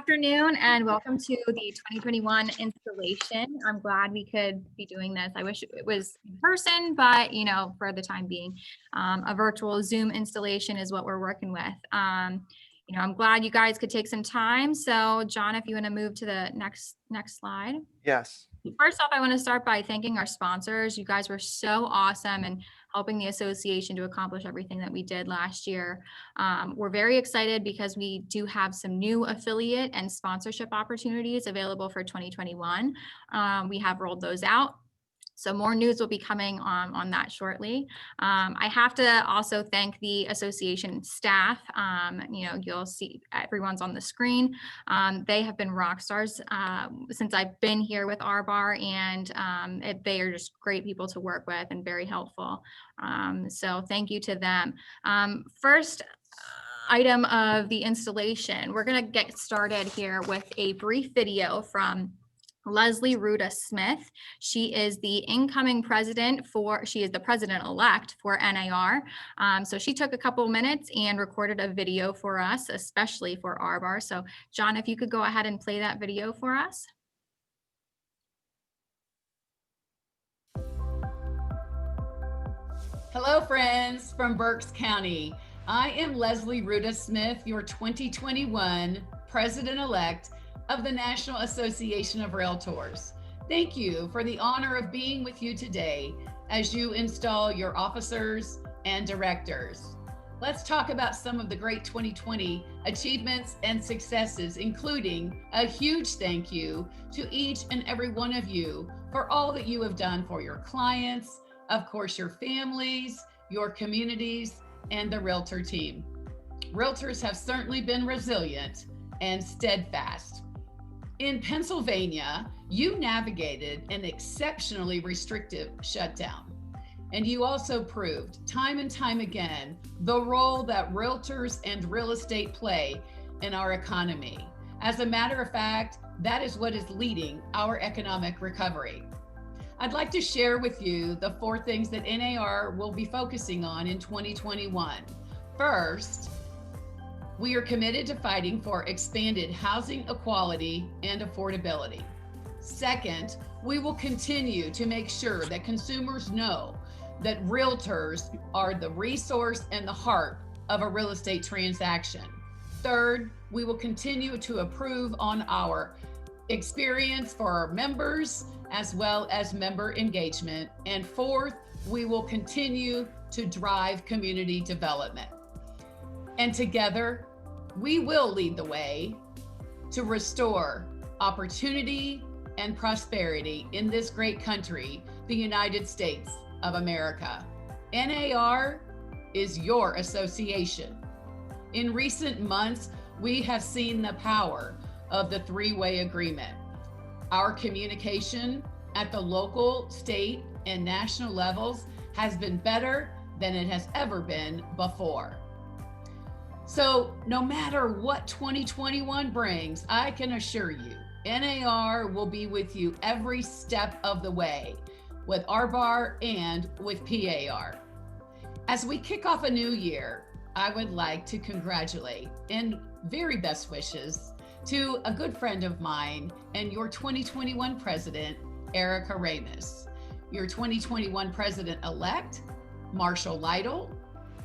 afternoon and welcome to the 2021 installation. I'm glad we could be doing this. I wish it was in person, but for the time being, a virtual Zoom installation is what we're working with. I'm glad you guys could take some time. So John, if you want to move to the next slide. Yes. First off, I want to start by thanking our sponsors. You guys were so awesome and helping the association to accomplish everything that we did last year. We're very excited because we do have some new affiliate and sponsorship opportunities available for 2021. We have rolled those out. So more news will be coming on that shortly. I have to also thank the association staff. You'll see everyone's on the screen. They have been rock stars since I've been here with RBAR, and they are just great people to work with and very helpful. So thank you to them. First item of the installation, we're going to get started here with a brief video from Leslie Rouda Smith. She is the incoming she is the President-Elect for NAR. So she took a couple minutes and recorded a video for us, especially for RBAR. So John, if you could go ahead and play that video for us. Hello, friends from Berks County. I am Leslie Rouda Smith, your 2021 President-Elect of the National Association of Realtors. Thank you for the honor of being with you today as you install your officers and directors. Let's talk about some of the great 2020 achievements and successes, including a huge thank you to each and every one of you for all that you have done for your clients, of course, your families, your communities, and the Realtor team. Realtors have certainly been resilient and steadfast. In Pennsylvania, you navigated an exceptionally restrictive shutdown, and you also proved time and time again the role that realtors and real estate play in our economy. As a matter of fact, that is what is leading our economic recovery. I'd like to share with you the 4 things that NAR will be focusing on in 2021. First, we are committed to fighting for expanded housing equality and affordability. Second, we will continue to make sure that consumers know that realtors are the resource and the heart of a real estate transaction. Third, we will continue to improve on our experience for our members as well as member engagement. And fourth, we will continue to drive community development. And together, we will lead the way to restore opportunity and prosperity in this great country, the United States of America. NAR is your association. In recent months, we have seen the power of the 3-way agreement. Our communication at the local, state, and national levels has been better than it has ever been before. So no matter what 2021 brings, I can assure you, NAR will be with you every step of the way with RBAR and with PAR. As we kick off a new year, I would like to congratulate and very best wishes to a good friend of mine and your 2021 President, Erica Ramis, your 2021 President-Elect, Marshall Lytle,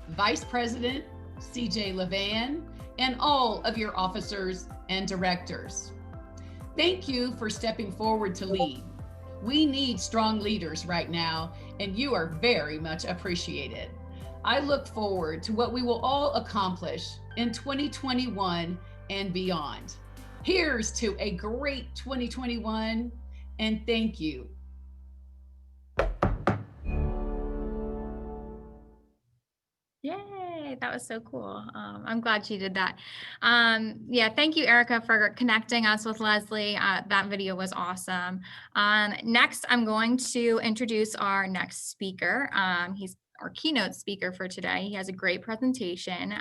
Vice President, CJ Levan, and all of your officers and directors. Thank you for stepping forward to lead. We need strong leaders right now, and you are very much appreciated. I look forward to what we will all accomplish in 2021 and beyond. Here's to a great 2021, and thank you. Yay, that was so cool. I'm glad she did that. Yeah, thank you, Erica, for connecting us with Leslie. That video was awesome. Next, I'm going to introduce our next speaker. He's our keynote speaker for today. He has a great presentation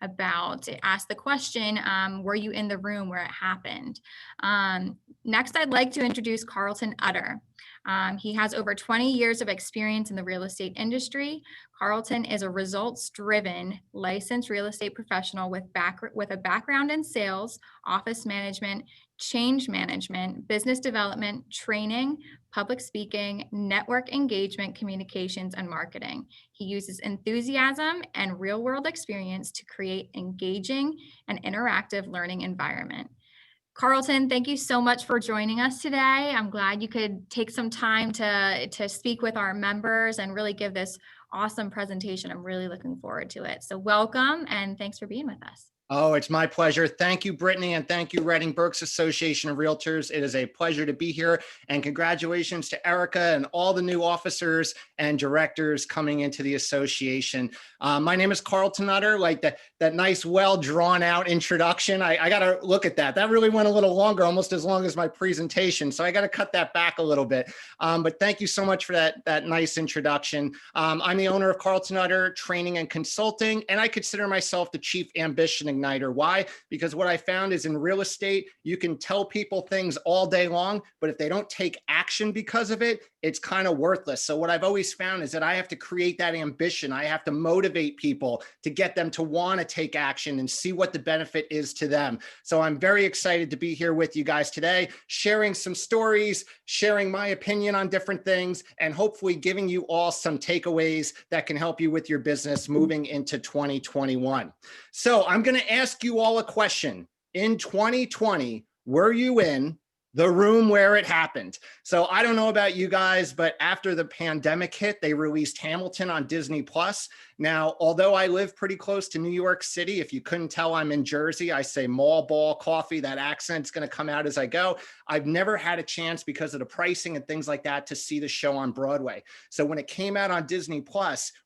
about, ask the question, were you in the room where it happened? Next, I'd like to introduce Karl Utter. He has over 20 years of experience in the real estate industry. Carlton is a results-driven licensed real estate professional with a background in sales, office management, change management, business development, training, public speaking, network engagement, communications, and marketing. He uses enthusiasm and real-world experience to create engaging and interactive learning environment. Carlton, thank you so much for joining us today. I'm glad you could take some time to speak with our members and really give this awesome presentation. I'm really looking forward to it. So welcome and thanks for being with us. Oh, it's my pleasure. Thank you, Brittany, and thank you, Reading-Berks Association of Realtors. It is a pleasure to be here, and congratulations to Erica and all the new officers and directors coming into the association. My name is Carlton Utter. Like that nice, well-drawn-out introduction. I got to look at that. That really went a little longer, almost as long as my presentation. So I got to cut that back a little bit. But thank you so much for that nice introduction. I'm the owner of Carlton Utter Training and Consulting, and I consider myself the chief ambition igniter. Why? Because what I found is in real estate, you can tell people things all day long, but if they don't take action because of it, it's kind of worthless. So what I've always found is that I have to create that ambition. I have to motivate people to get them to want to take action and see what the benefit is to them. So I'm very excited to be here with you guys today, sharing some stories, sharing my opinion on different things, and hopefully giving you all some takeaways that can help you with your business moving into 2021. So I'm going to ask you all a question. In 2020, were you in the room where it happened? So I don't know about you guys, but after the pandemic hit, they released Hamilton on Disney+. Now, although I live pretty close to New York City, if you couldn't tell I'm in Jersey, I say mall, ball, coffee, that accent's going to come out as I go. I've never had a chance because of the pricing and things like that to see the show on Broadway. So when it came out on Disney+,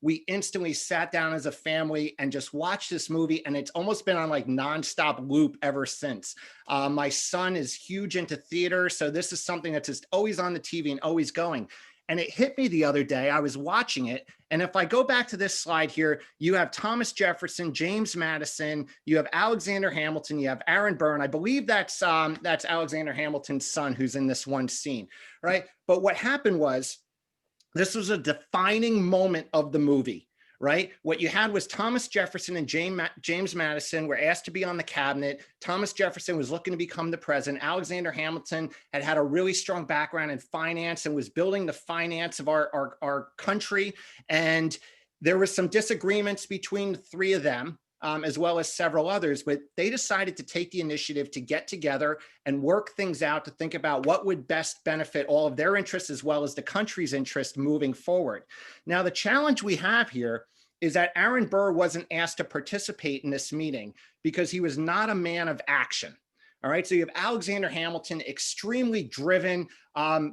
we instantly sat down as a family and just watched this movie, and it's almost been on like nonstop loop ever since. My son is huge into theater, so this is something that's just always on the TV and always going. And it hit me the other day, I was watching it, and if I go back to this slide here, you have Thomas Jefferson, James Madison, you have Alexander Hamilton, you have Aaron Burr. I believe that's Alexander Hamilton's son who's in this one scene, right? But what happened was, this was a defining moment of the movie. Right? What you had was Thomas Jefferson and James Madison were asked to be on the cabinet. Thomas Jefferson was looking to become the president. Alexander Hamilton had a really strong background in finance and was building the finance of our country. And there was some disagreements between the three of them, as well as several others, but they decided to take the initiative to get together and work things out to think about what would best benefit all of their interests as well as the country's interest moving forward. Now, the challenge we have here is that Aaron Burr wasn't asked to participate in this meeting because he was not a man of action. All right, so you have Alexander Hamilton, extremely driven,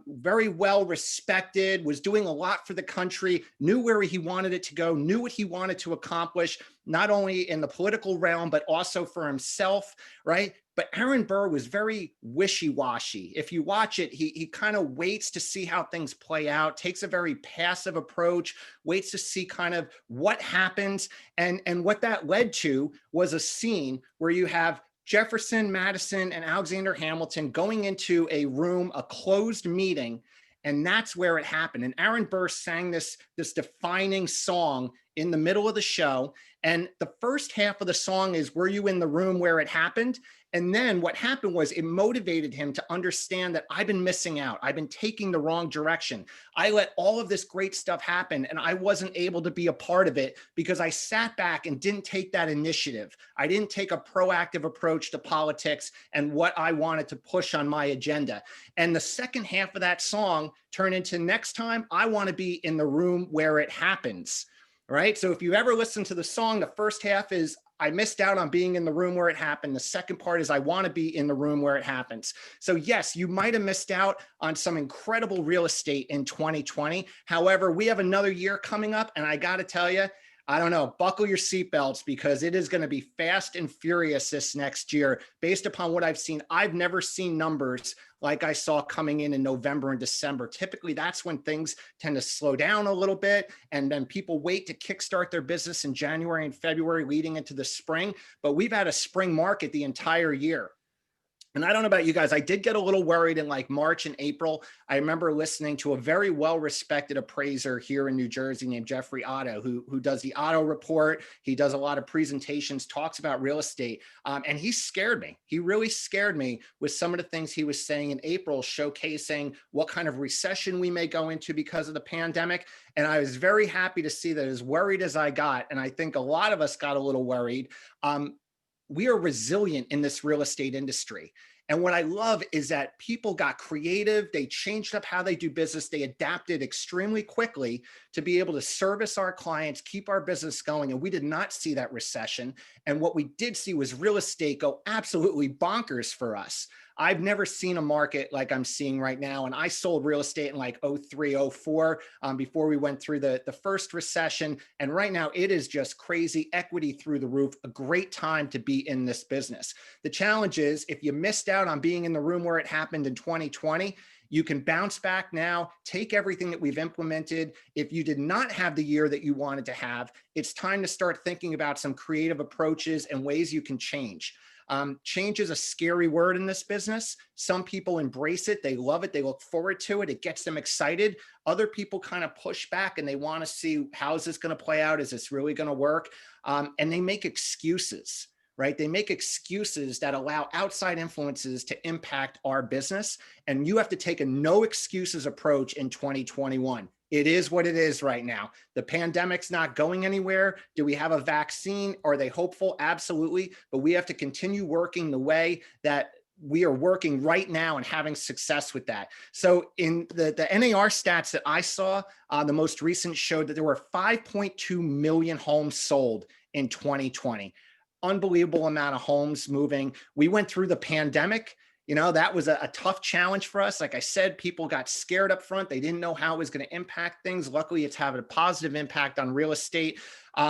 very well respected, was doing a lot for the country, knew where he wanted it to go, knew what he wanted to accomplish, not only in the political realm, but also for himself, right? But Aaron Burr was very wishy-washy. If you watch it, he kind of waits to see how things play out, takes a very passive approach, waits to see kind of what happens. And what that led to was a scene where you have Jefferson, Madison, and Alexander Hamilton going into a room, a closed meeting, and that's where it happened. And Aaron Burr sang this defining song in the middle of the show. And the first half of the song is, "Were you in the room where it happened?" And then what happened was it motivated him to understand that I've been missing out. I've been taking the wrong direction. I let all of this great stuff happen and I wasn't able to be a part of it because I sat back and didn't take that initiative. I didn't take a proactive approach to politics and what I wanted to push on my agenda. And the second half of that song turned into, "Next time I want to be in the room where it happens." Right? So if you ever listen to the song, the first half is, "I missed out on being in the room where it happened." The second part is, "I want to be in the room where it happens." So yes, you might have missed out on some incredible real estate in 2020. However, we have another year coming up, and I got to tell you, I don't know, buckle your seatbelts because it is going to be fast and furious this next year. Based upon what I've seen, I've never seen numbers like I saw coming in November and December. Typically, that's when things tend to slow down a little bit, and then people wait to kickstart their business in January and February leading into the spring. But we've had a spring market the entire year. And I don't know about you guys, I did get a little worried in like March and April. I remember listening to a very well-respected appraiser here in New Jersey named Jeffrey Otto, who does the Otto Report. He does a lot of presentations, talks about real estate. And he scared me. He really scared me with some of the things he was saying in April, showcasing what kind of recession we may go into because of the pandemic. And I was very happy to see that, as worried as I got, and I think a lot of us got a little worried, we are resilient in this real estate industry. And what I love is that people got creative. They changed up how they do business. They adapted extremely quickly to be able to service our clients, keep our business going. And we did not see that recession. And what we did see was real estate go absolutely bonkers for us. I've never seen a market like I'm seeing right now. And I sold real estate in like 03, 04, before we went through the first recession. And right now it is just crazy, equity through the roof, a great time to be in this business. The challenge is, if you missed out on being in the room where it happened in 2020, you can bounce back now, take everything that we've implemented. If you did not have the year that you wanted to have, it's time to start thinking about some creative approaches and ways you can change. Change is a scary word in this business. Some people embrace it. They love it. They look forward to it. It gets them excited. Other people kind of push back and they want to see, how is this going to play out? Is this really going to work? And they make excuses, right? They make excuses that allow outside influences to impact our business. And you have to take a no excuses approach in 2021. It is what it is right now. The pandemic's not going anywhere. Do we have a vaccine? Are they hopeful? Absolutely. But we have to continue working the way that we are working right now and having success with that. So in the NAR stats that I saw, the most recent showed that there were 5.2 million homes sold in 2020. Unbelievable amount of homes moving. We went through the pandemic. You know, that was a tough challenge for us. Like I said, people got scared up front. They didn't know how it was going to impact things. Luckily, it's having a positive impact on real estate.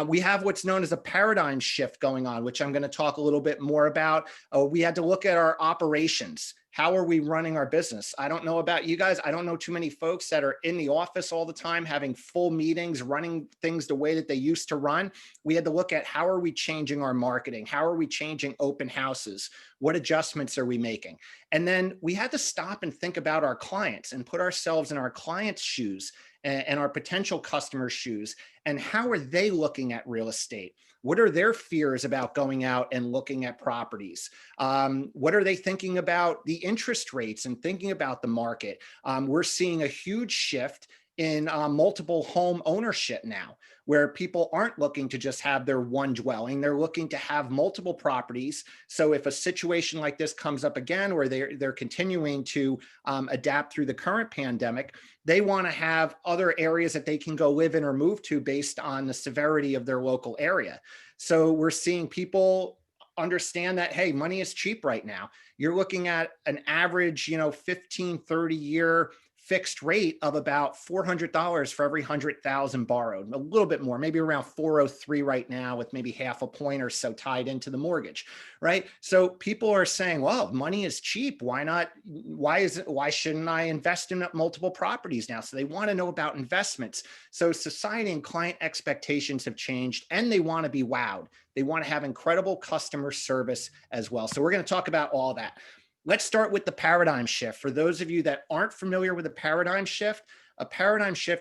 We have what's known as a paradigm shift going on, which I'm going to talk a little bit more about. We had to look at our operations. How are we running our business? I don't know about you guys. I don't know too many folks that are in the office all the time, having full meetings, running things the way that they used to run. We had to look at, how are we changing our marketing? How are we changing open houses? What adjustments are we making? And then we had to stop and think about our clients and put ourselves in our clients' shoes and our potential customers' shoes. And how are they looking at real estate? What are their fears about going out and looking at properties? What are they thinking about the interest rates and thinking about the market? We're seeing a huge shift in multiple home ownership now, where people aren't looking to just have their one dwelling. They're looking to have multiple properties. So if a situation like this comes up again, where they're continuing to adapt through the current pandemic, they want to have other areas that they can go live in or move to based on the severity of their local area. So we're seeing people understand that, hey, money is cheap right now. You're looking at an average, 15, 30 year fixed rate of about $400 for every 100,000 borrowed, a little bit more, maybe around 403 right now, with maybe half a point or so tied into the mortgage, right? So people are saying, well, money is cheap. Why not? Why shouldn't I invest in multiple properties now? So they want to know about investments. So society and client expectations have changed, and they want to be wowed. They want to have incredible customer service as well. So we're going to talk about all that. Let's start with the paradigm shift. For those of you that aren't familiar with a paradigm shift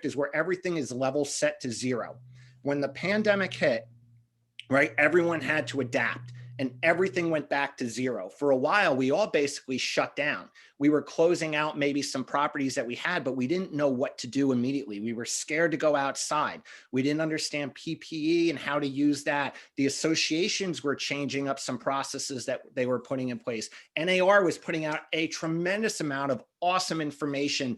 is where everything is level set to zero. When the pandemic hit, right, everyone had to adapt and everything went back to zero. For a while, we all basically shut down. We were closing out maybe some properties that we had, but we didn't know what to do immediately. We were scared to go outside. We didn't understand PPE and how to use that. The associations were changing up some processes that they were putting in place. NAR was putting out a tremendous amount of awesome information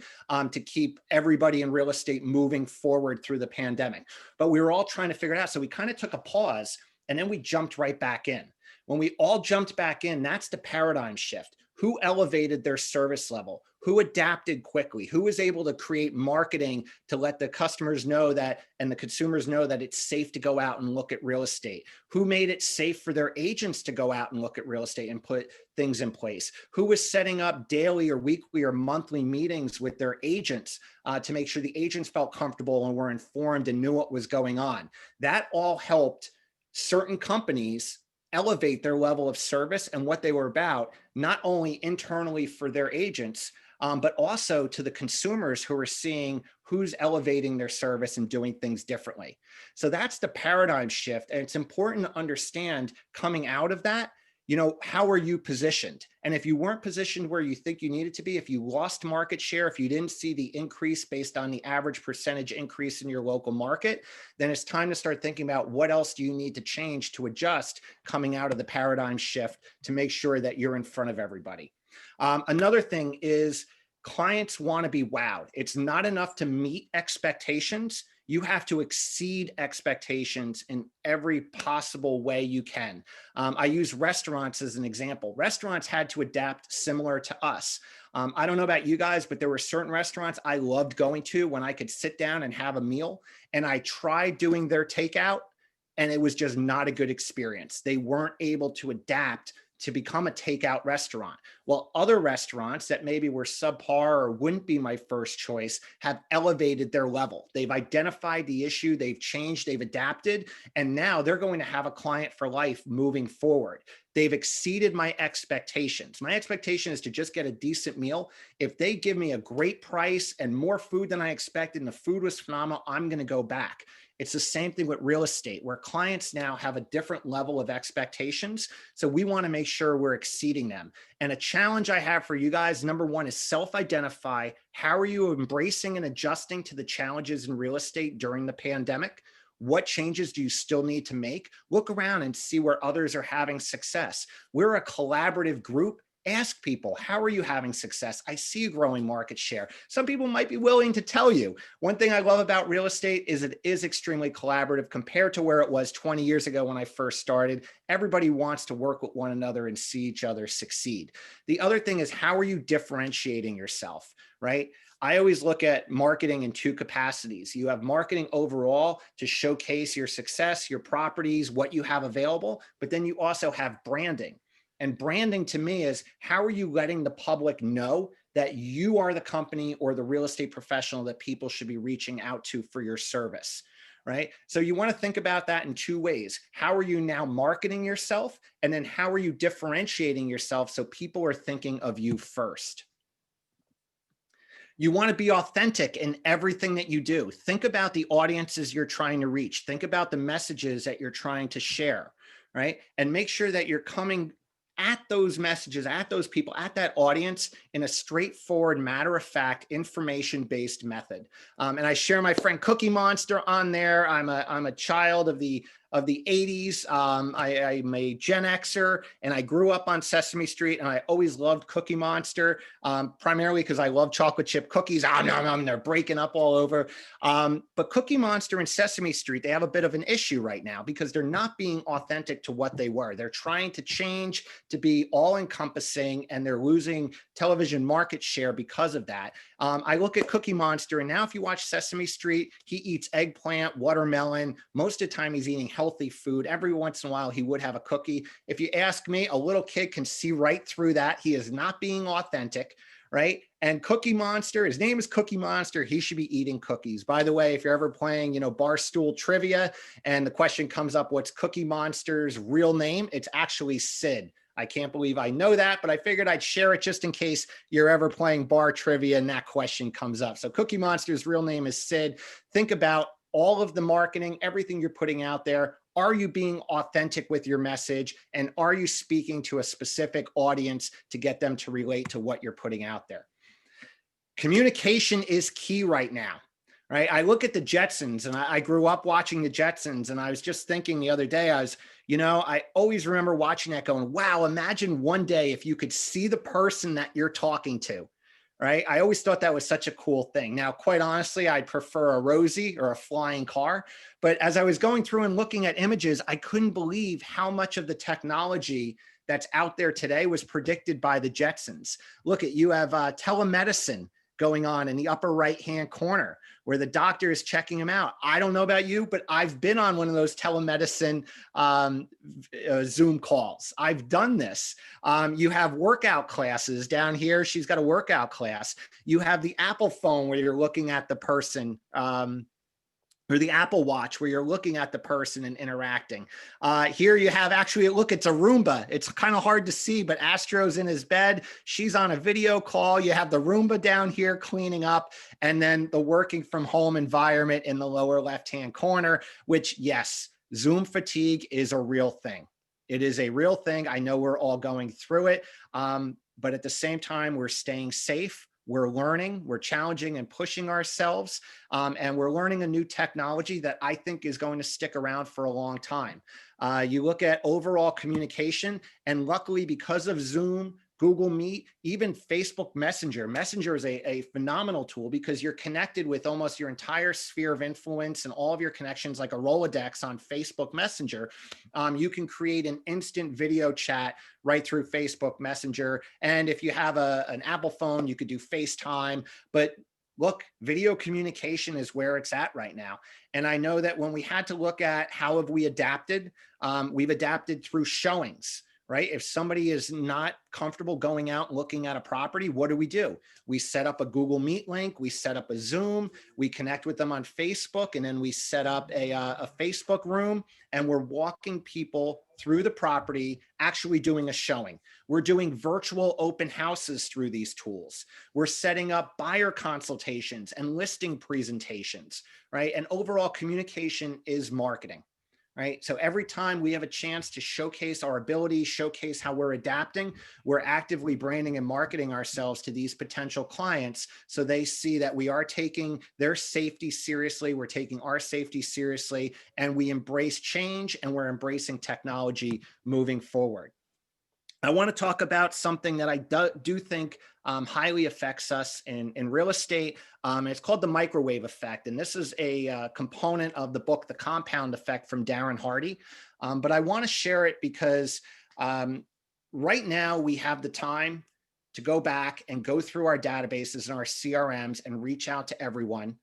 to keep everybody in real estate moving forward through the pandemic. But we were all trying to figure it out. So we kind of took a pause and then we jumped right back in. When we all jumped back in, that's the paradigm shift. Who elevated their service level? Who adapted quickly? Who was able to create marketing to let the customers know that, and the consumers know that it's safe to go out and look at real estate? Who made it safe for their agents to go out and look at real estate and put things in place? Who was setting up daily or weekly or monthly meetings with their agents to make sure the agents felt comfortable and were informed and knew what was going on? That all helped certain companies elevate their level of service and what they were about, not only internally for their agents, but also to the consumers who are seeing who's elevating their service and doing things differently. So that's the paradigm shift. And it's important to understand coming out of that, how are you positioned? And if you weren't positioned where you think you needed to be, if you lost market share, if you didn't see the increase based on the average percentage increase in your local market, then it's time to start thinking about what else do you need to change to adjust coming out of the paradigm shift to make sure that you're in front of everybody. Another thing is clients want to be wowed. It's not enough to meet expectations. You have to exceed expectations in every possible way you can. I use restaurants as an example. Restaurants had to adapt similar to us. I don't know about you guys, but there were certain restaurants I loved going to when I could sit down and have a meal, and I tried doing their takeout, and it was just not a good experience. They weren't able to adapt to become a takeout restaurant. Well, other restaurants that maybe were subpar or wouldn't be my first choice have elevated their level. They've identified the issue, they've changed, they've adapted, and now they're going to have a client for life moving forward. They've exceeded my expectations. My expectation is to just get a decent meal. If they give me a great price and more food than I expected and the food was phenomenal, I'm going to go back. It's the same thing with real estate, where clients now have a different level of expectations. So we want to make sure we're exceeding them. And a challenge I have for you guys, number one, is self-identify. How are you embracing and adjusting to the challenges in real estate during the pandemic? What changes do you still need to make? Look around and see where others are having success. We're a collaborative group. Ask people, how are you having success? I see you growing market share. Some people might be willing to tell you. One thing I love about real estate is it is extremely collaborative compared to where it was 20 years ago when I first started. Everybody wants to work with one another and see each other succeed. The other thing is, how are you differentiating yourself, right? I always look at marketing in two capacities. You have marketing overall to showcase your success, your properties, what you have available, but then you also have branding. And branding to me is, how are you letting the public know that you are the company or the real estate professional that people should be reaching out to for your service, right? So you want to think about that in two ways. How are you now marketing yourself? And then how are you differentiating yourself so people are thinking of you first? You want to be authentic in everything that you do. Think about the audiences you're trying to reach. Think about the messages that you're trying to share, right? And make sure that you're coming at those messages, at those people, at that audience in a straightforward, matter-of-fact, information-based method. And I share my friend Cookie Monster on there. I'm a child of the 80s. I'm a Gen Xer, and I grew up on Sesame Street, and I always loved Cookie Monster, primarily because I love chocolate chip cookies. They're breaking up all over. But Cookie Monster and Sesame Street, they have a bit of an issue right now because they're not being authentic to what they were. They're trying to change to be all-encompassing, and they're losing television market share because of that. I look at Cookie Monster, and now if you watch Sesame Street, he eats eggplant, watermelon. Most of the time he's eating healthy food. Every once in a while he would have a cookie. If you ask me, a little kid can see right through that. He is not being authentic, right? And Cookie Monster, his name is Cookie Monster. He should be eating cookies. By the way, if you're ever playing, Barstool Trivia and the question comes up, what's Cookie Monster's real name? It's actually Sid. I can't believe I know that, but I figured I'd share it just in case you're ever playing bar trivia and that question comes up. So Cookie Monster's real name is Sid. Think about all of the marketing, everything you're putting out there. Are you being authentic with your message? And are you speaking to a specific audience to get them to relate to what you're putting out there? Communication is key right now. Right? I look at the Jetsons, and I grew up watching the Jetsons, and I was just thinking the other day, I always remember watching that going, wow, imagine one day if you could see the person that you're talking to, right? I always thought that was such a cool thing. Now, quite honestly, I'd prefer a Rosie or a flying car. But as I was going through and looking at images, I couldn't believe how much of the technology that's out there today was predicted by the Jetsons. Look, you have telemedicine going on in the upper right-hand corner where the doctor is checking him out. I don't know about you, but I've been on one of those telemedicine Zoom calls. I've done this. You have workout classes down here. She's got a workout class. You have the Apple phone where you're looking at the person or the Apple Watch where you're looking at the person and interacting. Here you have actually, look, it's a Roomba. It's kind of hard to see, but Astro's in his bed. She's on a video call. You have the Roomba down here cleaning up, and then the working from home environment in the lower left-hand corner, which, yes, Zoom fatigue is a real thing. It is a real thing. I know we're all going through it, but at the same time, we're staying safe. We're learning, we're challenging and pushing ourselves, and we're learning a new technology that I think is going to stick around for a long time. You look at overall communication, and luckily because of Zoom, Google Meet, even Facebook Messenger. Messenger is a phenomenal tool because you're connected with almost your entire sphere of influence and all of your connections like a Rolodex on Facebook Messenger. You can create an instant video chat right through Facebook Messenger. And if you have an Apple phone, you could do FaceTime. But look, video communication is where it's at right now. And I know that when we had to look at how have we adapted, we've adapted through showings. Right? If somebody is not comfortable going out and looking at a property, what do? We set up a Google Meet link, we set up a Zoom, we connect with them on Facebook, and then we set up a Facebook room, and we're walking people through the property, actually doing a showing. We're doing virtual open houses through these tools. We're setting up buyer consultations and listing presentations, right? And overall communication is marketing. Right? So every time we have a chance to showcase our ability, showcase how we're adapting, we're actively branding and marketing ourselves to these potential clients so they see that we are taking their safety seriously, we're taking our safety seriously, and we embrace change and we're embracing technology moving forward. I want to talk about something that I do think highly affects us in real estate. It's called the microwave effect. And this is a component of the book, The Compound Effect from Darren Hardy. But I want to share it because right now we have the time to go back and go through our databases and our CRMs and reach out to everyone.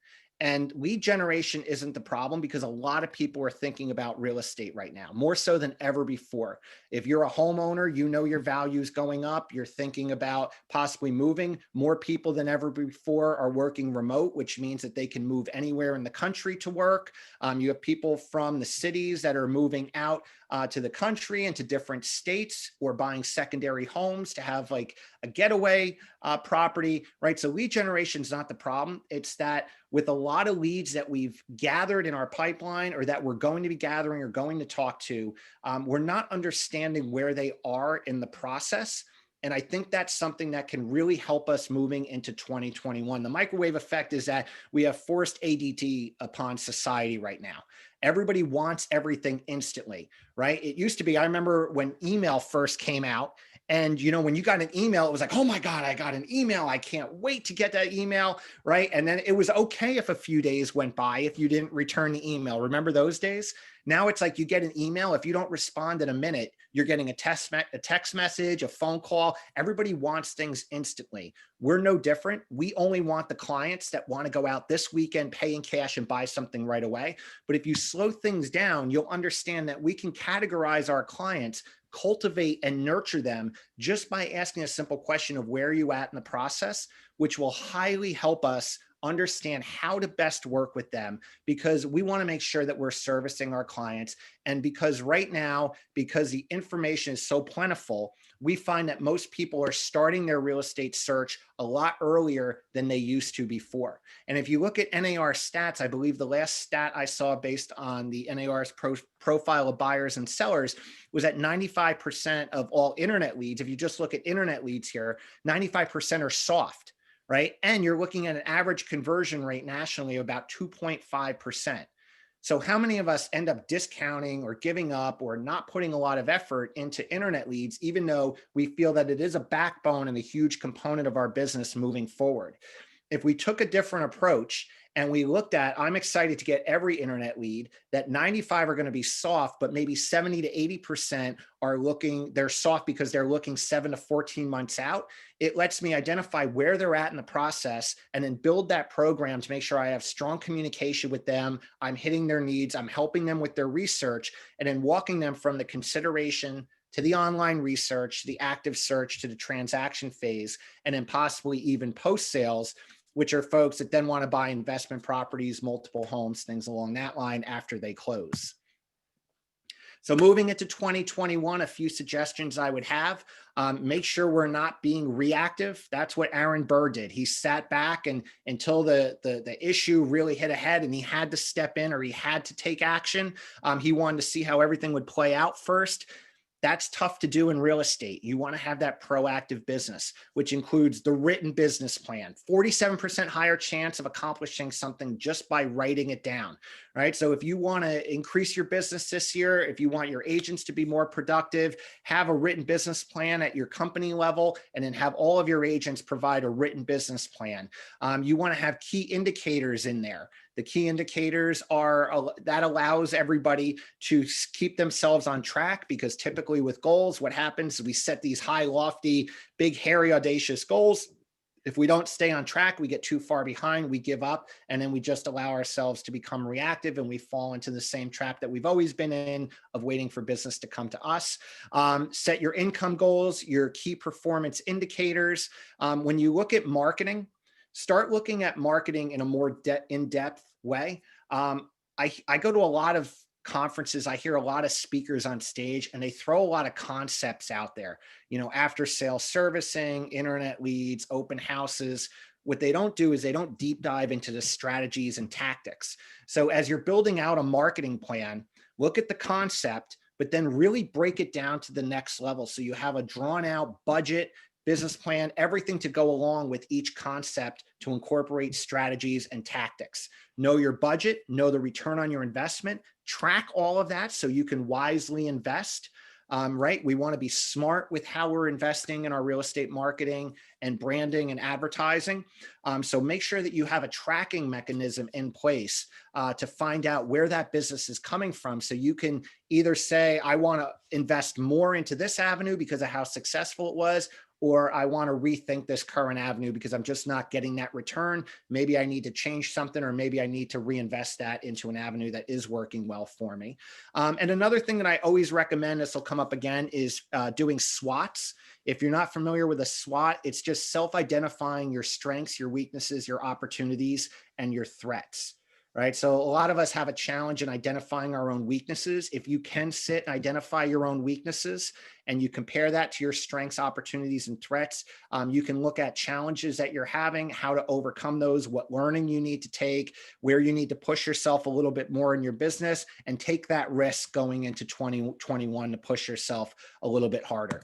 And lead generation isn't the problem because a lot of people are thinking about real estate right now, more so than ever before. If you're a homeowner, you know your value's going up, you're thinking about possibly moving. More people than ever before are working remote, which means that they can move anywhere in the country to work. You have people from the cities that are moving out to the country and to different states or buying secondary homes to have like a getaway property, right? So lead generation is not the problem. It's that with a lot of leads that we've gathered in our pipeline or that we're going to be gathering or going to talk to, we're not understanding where they are in the process. And I think that's something that can really help us moving into 2021. The microwave effect is that we have forced ADD upon society right now. Everybody wants everything instantly, right? It used to be, I remember when email first came out, and you know, when you got an email, it was like, oh my God, I got an email. I can't wait to get that email, right? And then it was okay if a few days went by if you didn't return the email. Remember those days? Now it's like you get an email. If you don't respond in a minute, you're getting a text message, a phone call. Everybody wants things instantly. We're no different. We only want the clients that want to go out this weekend, pay in cash and buy something right away. But if you slow things down, you'll understand that we can categorize our clients, cultivate and nurture them just by asking a simple question of where are you at in the process, which will highly help us understand how to best work with them, because we want to make sure that we're servicing our clients. And because right now, because the information is so plentiful, we find that most people are starting their real estate search a lot earlier than they used to before. And if you look at NAR stats, I believe the last stat I saw based on the NAR's profile of buyers and sellers was that 95% of all internet leads, if you just look at internet leads here, 95% are soft. Right? And you're looking at an average conversion rate nationally of about 2.5%. So how many of us end up discounting or giving up or not putting a lot of effort into internet leads, even though we feel that it is a backbone and a huge component of our business moving forward? If we took a different approach and we looked at, I'm excited to get every internet lead, that 95 are going to be soft, but maybe 70 to 80% are they're soft because they're looking 7 to 14 months out. It lets me identify where they're at in the process and then build that program to make sure I have strong communication with them. I'm hitting their needs. I'm helping them with their research, and then walking them from the consideration to the online research, to the active search, to the transaction phase, and then possibly even post sales, which are folks that then want to buy investment properties, multiple homes, things along that line after they close. So moving into 2021, a few suggestions I would have. Make sure we're not being reactive. That's what Aaron Burr did. He sat back and until the issue really hit ahead and he had to step in or he had to take action. He wanted to see how everything would play out first. That's tough to do in real estate. You want to have that proactive business, which includes the written business plan, 47% higher chance of accomplishing something just by writing it down, right? So if you want to increase your business this year, if you want your agents to be more productive, have a written business plan at your company level, and then have all of your agents provide a written business plan. You want to have key indicators in there. The key indicators are that allows everybody to keep themselves on track, because typically with goals, what happens is we set these high, lofty, big, hairy, audacious goals. If we don't stay on track, we get too far behind, we give up, and then we just allow ourselves to become reactive and we fall into the same trap that we've always been in of waiting for business to come to us. Set your income goals, your key performance indicators. When you look at marketing, start looking at marketing in a more in-depth way. I go to a lot of conferences. I hear a lot of speakers on stage and they throw a lot of concepts out there, after sale servicing, internet leads, open houses. What they don't do is they don't deep dive into the strategies and tactics. So as you're building out a marketing plan, look at the concept, but then really break it down to the next level. So you have a drawn out budget, business plan, everything to go along with each concept to incorporate strategies and tactics. Know your budget, know the return on your investment, track all of that so you can wisely invest, right? We want to be smart with how we're investing in our real estate marketing and branding and advertising. So make sure that you have a tracking mechanism in place to find out where that business is coming from. So you can either say, I want to invest more into this avenue because of how successful it was, or I want to rethink this current avenue because I'm just not getting that return. Maybe I need to change something, or maybe I need to reinvest that into an avenue that is working well for me. And another thing that I always recommend, this will come up again, is doing SWOTs. If you're not familiar with a SWOT, it's just self-identifying your strengths, your weaknesses, your opportunities, and your threats. Right. So a lot of us have a challenge in identifying our own weaknesses. If you can sit and identify your own weaknesses and you compare that to your strengths, opportunities, and threats, you can look at challenges that you're having, how to overcome those, what learning you need to take, where you need to push yourself a little bit more in your business, and take that risk going into 2021 to push yourself a little bit harder.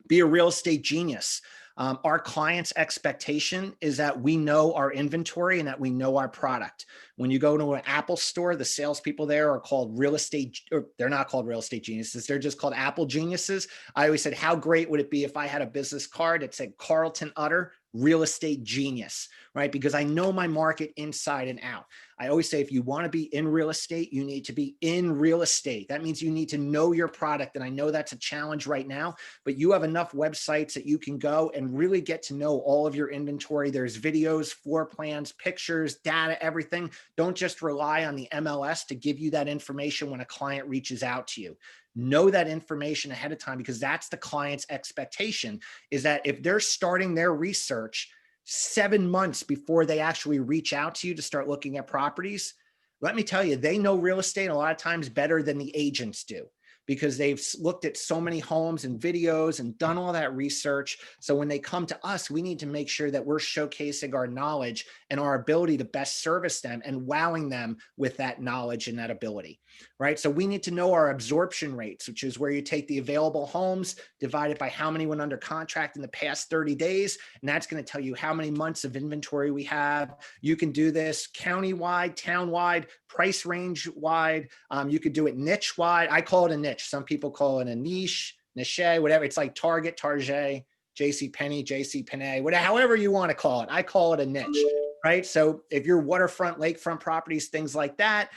Be a real estate genius. Our client's expectation is that we know our inventory and that we know our product. When you go to an Apple store, the salespeople there are called real estate, or they're not called real estate geniuses. They're just called Apple geniuses. I always said, how great would it be if I had a business card that said Carlton Utter, real estate genius, right? Because I know my market inside and out. I always say, if you want to be in real estate, you need to be in real estate. That means you need to know your product. And I know that's a challenge right now, but you have enough websites that you can go and really get to know all of your inventory. There's videos, floor plans, pictures, data, everything. Don't just rely on the MLS to give you that information when a client reaches out to you. Know that information ahead of time, because that's the client's expectation, is that if they're starting their research 7 months before they actually reach out to you to start looking at properties, let me tell you, they know real estate a lot of times better than the agents do, because they've looked at so many homes and videos and done all that research. So when they come to us, we need to make sure that we're showcasing our knowledge and our ability to best service them and wowing them with that knowledge and that ability, right? So we need to know our absorption rates, which is where you take the available homes, divide it by how many went under contract in the past 30 days. And that's going to tell you how many months of inventory we have. You can do this county-wide, town-wide, price range wide. You could do it niche-wide. I call it a niche. Some people call it a niche, whatever. It's like Target, Target, JCPenney, JCPenney, whatever, however you want to call it. I call it a niche, right? So if you're waterfront, lakefront properties, things like that,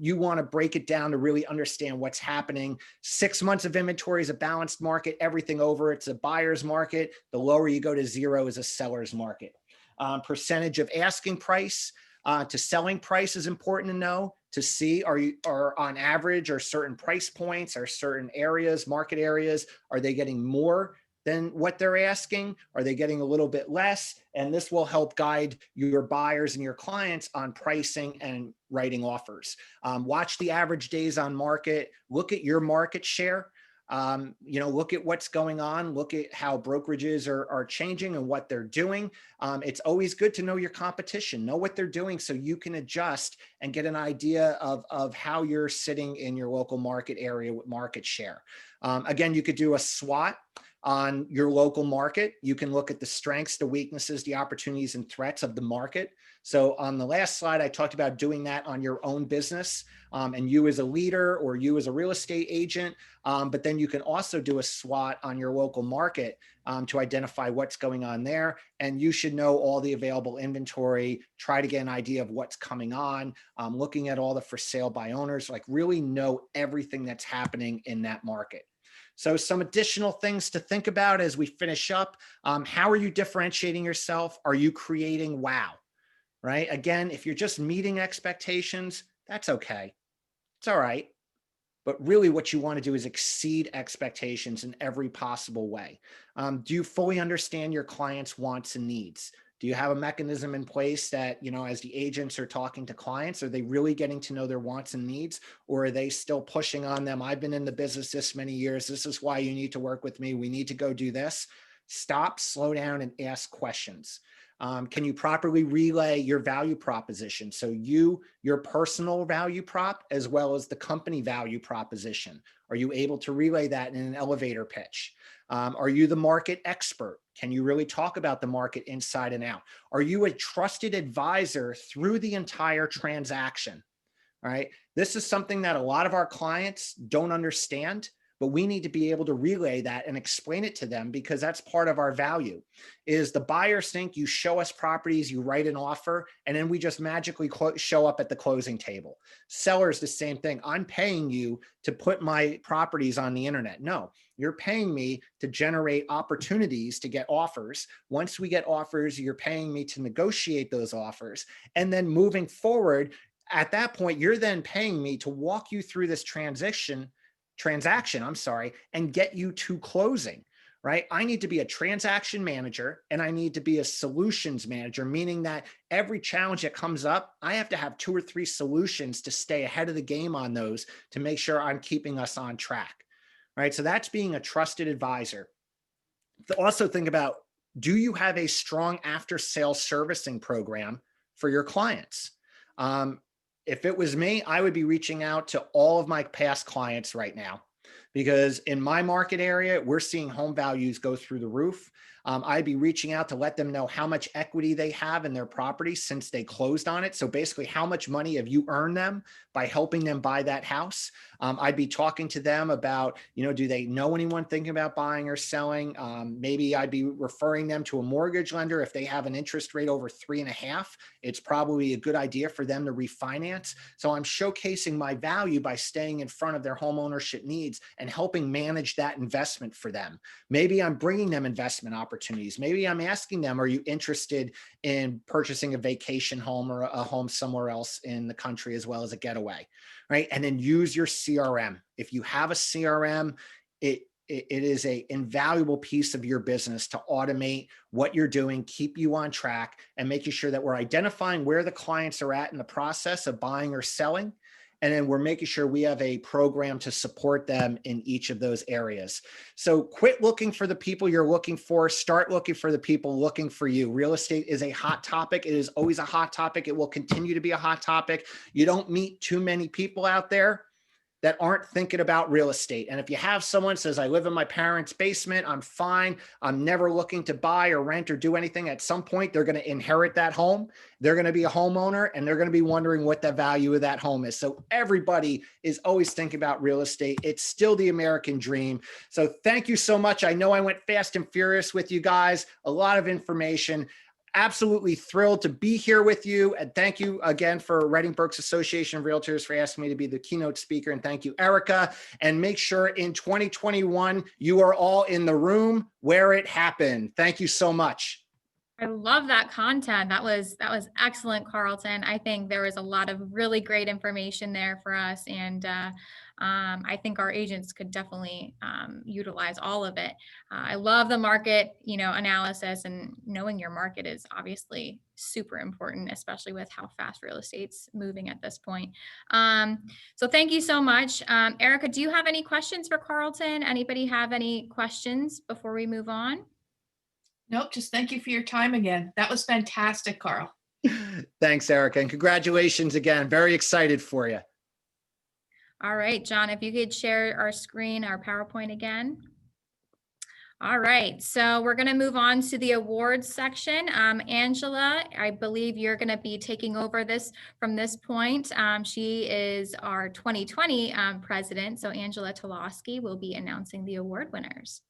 you want to break it down to really understand what's happening. 6 months of inventory is a balanced market. Everything over it's a buyer's market. The lower you go to zero is a seller's market. Percentage of asking price to selling price is important to know, to see, are on average, or certain price points or certain areas, market areas, are they getting more than what they're asking? Are they getting a little bit less? And this will help guide your buyers and your clients on pricing and writing offers. Watch the average days on market, look at your market share. Look at what's going on, look at how brokerages are changing and what they're doing. It's always good to know your competition, know what they're doing so you can adjust and get an idea of how you're sitting in your local market area with market share. Again, you could do a SWOT on your local market. You can look at the strengths, the weaknesses, the opportunities and threats of the market. So on the last slide, I talked about doing that on your own business and you as a leader or you as a real estate agent. But then you can also do a SWOT on your local market to identify what's going on there. And you should know all the available inventory, try to get an idea of what's coming on, looking at all the for sale by owners, like really know everything that's happening in that market. So some additional things to think about as we finish up. How are you differentiating yourself? Are you creating wow? Right? Again, if you're just meeting expectations, that's okay. It's all right. But really what you want to do is exceed expectations in every possible way. Do you fully understand your clients' wants and needs? Do you have a mechanism in place that, as the agents are talking to clients, are they really getting to know their wants and needs, or are they still pushing on them? I've been in the business this many years. This is why you need to work with me. We need to go do this. Stop, slow down, and ask questions. Can you properly relay your value proposition? So your personal value prop, as well as the company value proposition. Are you able to relay that in an elevator pitch? Are you the market expert? Can you really talk about the market inside and out? Are you a trusted advisor through the entire transaction? All right. This is something that a lot of our clients don't understand, but we need to be able to relay that and explain it to them, because that's part of our value. Is the buyers think you show us properties, you write an offer, and then we just magically show up at the closing table. Sellers, the same thing. I'm paying you to put my properties on the internet. No, you're paying me to generate opportunities to get offers. Once we get offers, you're paying me to negotiate those offers. And then moving forward, at that point, you're then paying me to walk you through this transaction, and get you to closing, right? I need to be a transaction manager and I need to be a solutions manager, meaning that every challenge that comes up, I have to have 2 or 3 solutions to stay ahead of the game on those to make sure I'm keeping us on track, right? So that's being a trusted advisor. Also think about, do you have a strong after-sales servicing program for your clients? If it was me, I would be reaching out to all of my past clients right now, because in my market area, we're seeing home values go through the roof. I'd be reaching out to let them know how much equity they have in their property since they closed on it. So basically, how much money have you earned them by helping them buy that house? I'd be talking to them about, do they know anyone thinking about buying or selling? Maybe I'd be referring them to a mortgage lender. If they have an interest rate over 3.5, it's probably a good idea for them to refinance. So I'm showcasing my value by staying in front of their home ownership needs and helping manage that investment for them. Maybe I'm bringing them investment opportunities. Maybe I'm asking them, are you interested in purchasing a vacation home or a home somewhere else in the country as well as a getaway, right? And then use your CRM. If you have a CRM, it is an invaluable piece of your business to automate what you're doing, keep you on track, and making sure that we're identifying where the clients are at in the process of buying or selling. And then we're making sure we have a program to support them in each of those areas. So quit looking for the people you're looking for. Start looking for the people looking for you. Real estate is a hot topic. It is always a hot topic. It will continue to be a hot topic. You don't meet too many people out there that aren't thinking about real estate. And if you have someone says, I live in my parents' basement, I'm fine, I'm never looking to buy or rent or do anything, at some point, they're going to inherit that home. They're going to be a homeowner and they're going to be wondering what the value of that home is. So everybody is always thinking about real estate. It's still the American dream. So thank you so much. I know I went fast and furious with you guys, a lot of information. Absolutely thrilled to be here with you. And thank you again for Reading-Berks Association of Realtors for asking me to be the keynote speaker. And thank you, Erica. And make sure in 2021, you are all in the room where it happened. Thank you so much. I love that content. That was excellent, Carlton. I think there was a lot of really great information there for us, and I think our agents could definitely utilize all of it. I love the market, analysis, and knowing your market is obviously super important, especially with how fast real estate's moving at this point. So thank you so much, Erica. Do you have any questions for Carlton? Anybody have any questions before we move on? Nope, just thank you for your time again. That was fantastic, Karl. Thanks, Erica, and congratulations again. Very excited for you. All right, John, if you could share our screen, our PowerPoint again. All right, so we're going to move on to the awards section. Angela, I believe you're going to be taking over this from this point. She is our 2020 president, so Angela Toloski will be announcing the award winners.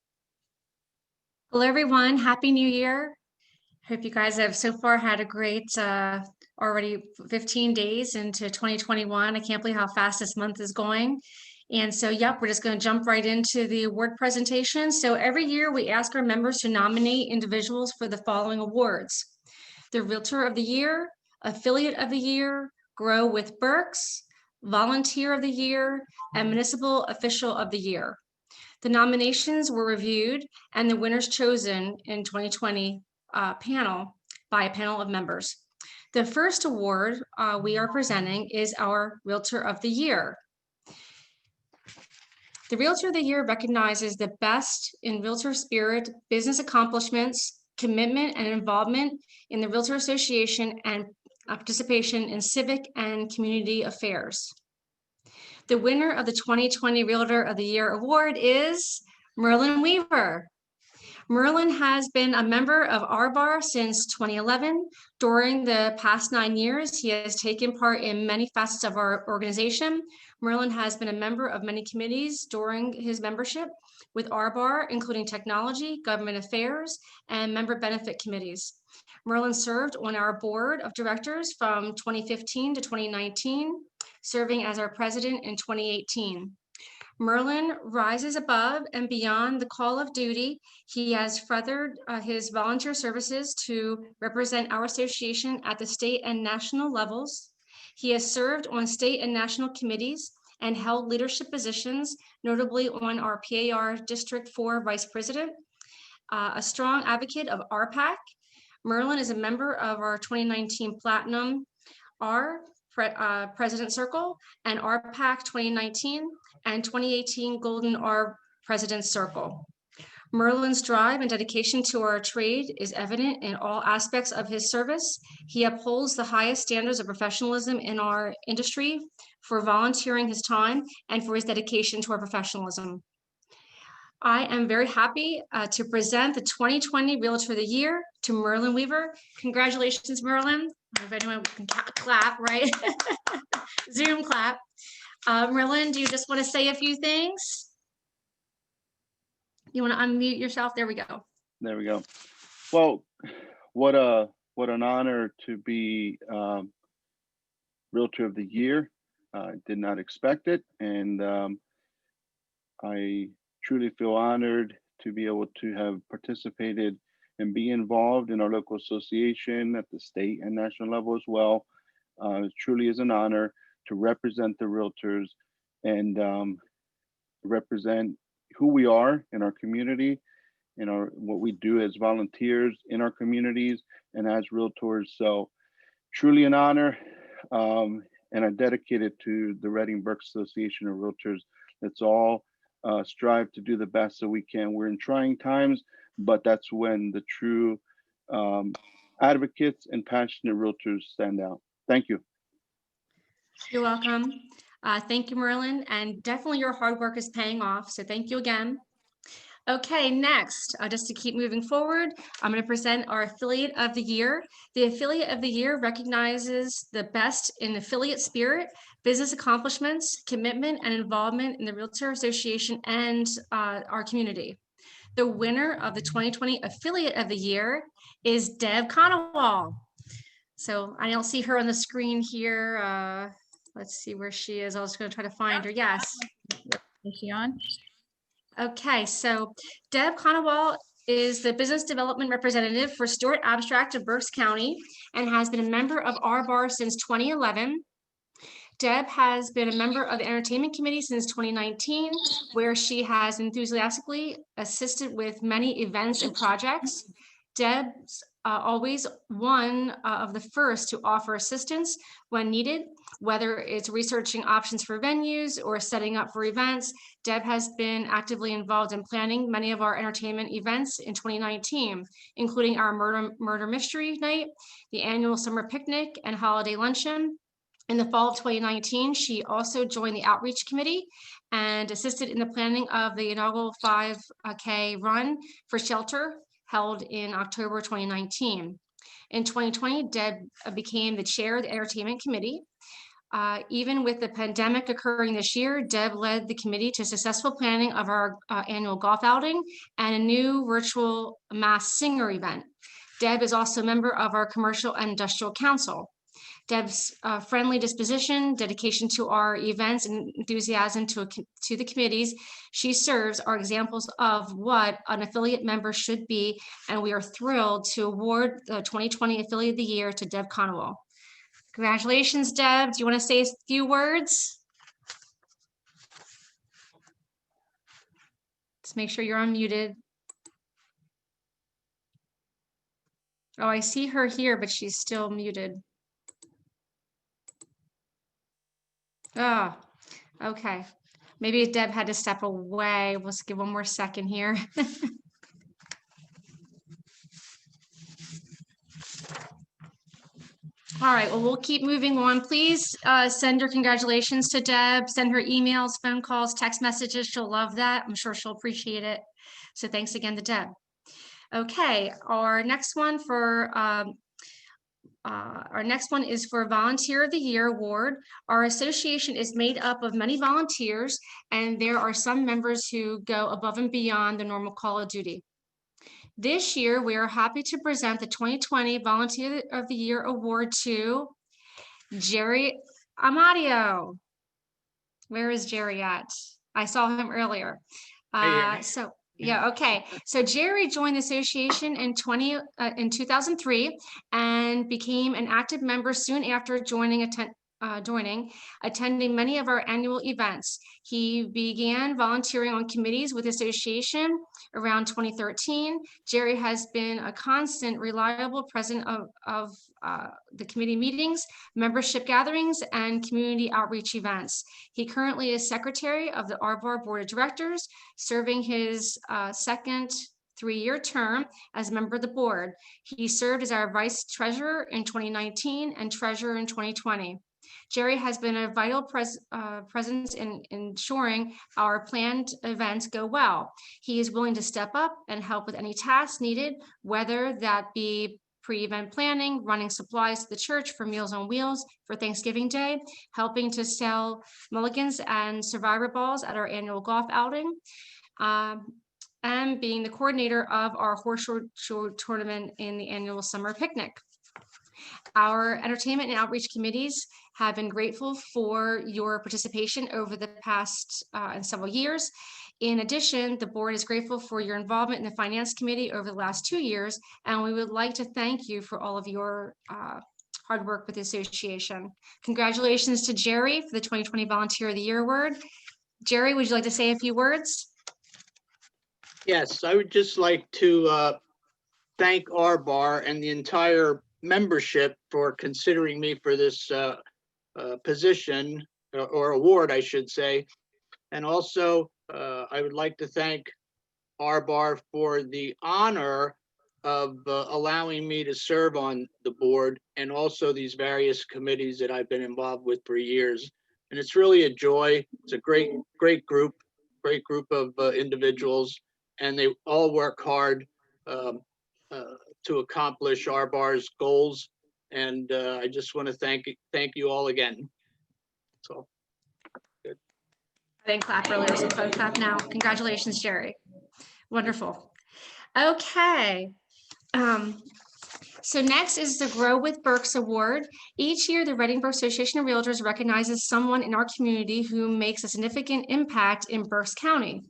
Hello, everyone. Happy New Year. Hope you guys have so far had a great, already 15 days into 2021. I can't believe how fast this month is going. And so, yep, we're just going to jump right into the award presentation. So every year we ask our members to nominate individuals for the following awards: the Realtor of the Year, Affiliate of the Year, Grow with Berks, Volunteer of the Year, and Municipal Official of the Year. The nominations were reviewed and the winners chosen in 2020 panel by a panel of members. The first award we are presenting is our Realtor of the Year. The Realtor of the Year recognizes the best in realtor spirit, business accomplishments, commitment and involvement in the Realtor Association, and participation in civic and community affairs. The winner of the 2020 Realtor of the Year award is Merlin Weaver. Merlin has been a member of our bar since 2011. During the past 9 years, he has taken part in many facets of our organization. Merlin has been a member of many committees during his membership with our bar, including technology, government affairs, and member benefit committees. Merlin served on our board of directors from 2015 to 2019, serving as our president in 2018. Merlin rises above and beyond the call of duty. He has furthered his volunteer services to represent our association at the state and national levels. He has served on state and national committees and held leadership positions, notably on our PAR District 4 Vice President, a strong advocate of RPAC. Merlin is a member of our 2019 Platinum R President Circle and RPAC 2019 and 2018 Golden R President Circle. Merlin's drive and dedication to our trade is evident in all aspects of his service. He upholds the highest standards of professionalism in our industry for volunteering his time and for his dedication to our professionalism. I am very happy to present the 2020 Realtor of the Year to Merlin Weaver. Congratulations, Merlin. If anyone can clap, right? Zoom clap. Merlin, do you just want to say a few things? You want to unmute yourself? There we go. There we go. Well, what an honor to be Realtor of the Year. I did not expect it, and I truly feel honored to be able to have participated and be involved in our local association at the state and national level as well. It truly is an honor to represent the realtors and represent who we are in our community, what we do as volunteers in our communities and as realtors. So truly an honor, and I dedicate it to the Reading-Berks Association of Realtors. Let's all strive to do the best that we can. We're in trying times, but that's when the true advocates and passionate realtors stand out. Thank you. You're welcome. Thank you, Merlin, and definitely your hard work is paying off, so thank you again. Okay, next, just to keep moving forward, I'm going to present our Affiliate of the Year. The Affiliate of the Year recognizes the best in affiliate spirit, business accomplishments, commitment, and involvement in the Realtor Association and our community. The winner of the 2020 Affiliate of the Year is Deb Conowall. So I don't see her on the screen here. Let's see where she is. I was going to try to find her. Yes. Is she on? Okay, so Deb Conowall is the Business Development Representative for Stewart Abstract of Berks County and has been a member of our bar since 2011. Deb has been a member of the Entertainment Committee since 2019, where she has enthusiastically assisted with many events and projects. Deb's always one of the first to offer assistance when needed, whether it's researching options for venues or setting up for events. Deb has been actively involved in planning many of our entertainment events in 2019, including our murder mystery night, the annual summer picnic, and holiday luncheon. In the fall of 2019, she also joined the outreach committee and assisted in the planning of the inaugural 5K run for shelter held in October 2019. In 2020, Deb became the chair of the entertainment committee. Even with the pandemic occurring this year, Deb led the committee to successful planning of our annual golf outing and a new virtual mass singer event. Deb is also a member of our commercial and industrial council. Deb's friendly disposition, dedication to our events, and enthusiasm to the committees she serves are examples of what an affiliate member should be, and we are thrilled to award the 2020 Affiliate of the Year to Deb Conwell. Congratulations, Deb. Do you want to say a few words? Just make sure you're unmuted. Oh, I see her here, but she's still muted. Oh, okay. Maybe Deb had to step away. We'll just give one more second here. All right, well, we'll keep moving on. Please send your congratulations to Deb. Send her emails, phone calls, text messages. She'll love that. I'm sure she'll appreciate it. So thanks again to Deb. Okay, our next one is for Volunteer of the Year Award. Our association is made up of many volunteers, and there are some members who go above and beyond the normal call of duty. This year, we are happy to present the 2020 Volunteer of the Year Award to Jerry Amadio. Where is Jerry at? I saw him earlier. Yeah, okay. So Jerry joined the association in 2003 and became an active member soon after attending many of our annual events. He began volunteering on committees with the association around 2013. Jerry has been a constant, reliable president of the committee meetings, membership gatherings, and community outreach events. He currently is secretary of the RBAR Board of Directors, serving his second 3-year term as a member of the board. He served as our vice treasurer in 2019 and treasurer in 2020. Jerry has been a vital presence in ensuring our planned events go well. He is willing to step up and help with any tasks needed, whether that be pre-event planning, running supplies to the church for Meals on Wheels for Thanksgiving Day, helping to sell mulligans and survivor balls at our annual golf outing, and being the coordinator of our horse show tournament in the annual summer picnic. Our entertainment and outreach committees have been grateful for your participation over the past and several years. In addition, the board is grateful for your involvement in the finance committee over the last 2 years, and we would like to thank you for all of your hard work with the association. Congratulations to Jerry for the 2020 Volunteer of the Year Award. Jerry, would you like to say a few words? Yes, I would just like to thank RBAR and the entire membership for considering me for this position or award, I should say. And also, I would like to thank RBAR for the honor of allowing me to serve on the board and also these various committees that I've been involved with for years. And it's really a joy. It's a great group of individuals, and they all work hard to accomplish RBAR's goals. And I just want to thank you all again. So good. I didn't clap earlier, so phone clap now. Congratulations, Jerry. Wonderful. Okay. So next is the Grow with Berks Award. Each year, the Reading-Berks Association of Realtors recognizes someone in our community who makes a significant impact in Berks County.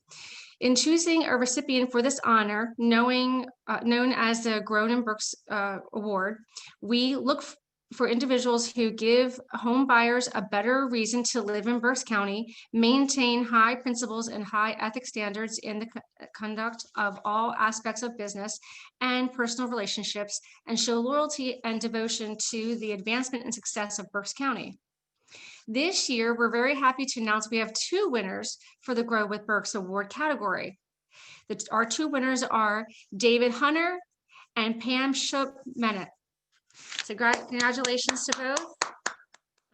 In choosing a recipient for this honor, known as the Reading-Berks Award, we look for individuals who give home buyers a better reason to live in Berks County, maintain high principles and high ethics standards in the conduct of all aspects of business and personal relationships, and show loyalty and devotion to the advancement and success of Berks County. This year, we're very happy to announce we have 2 winners for the Grow with Berks Award category. Our 2 winners are David Hunter and Pam Shop-Menet. So congratulations to both.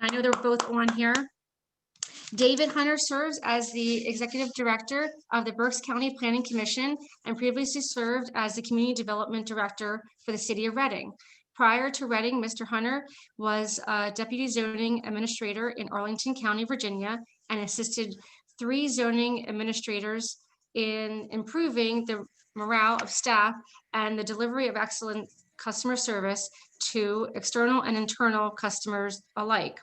I know they're both on here. David Hunter serves as the Executive Director of the Berks County Planning Commission and previously served as the Community Development Director for the City of Reading. Prior to Reading, Mr. Hunter was a Deputy Zoning Administrator in Arlington County, Virginia, and assisted 3 zoning administrators in improving the morale of staff and the delivery of excellent customer service to external and internal customers alike.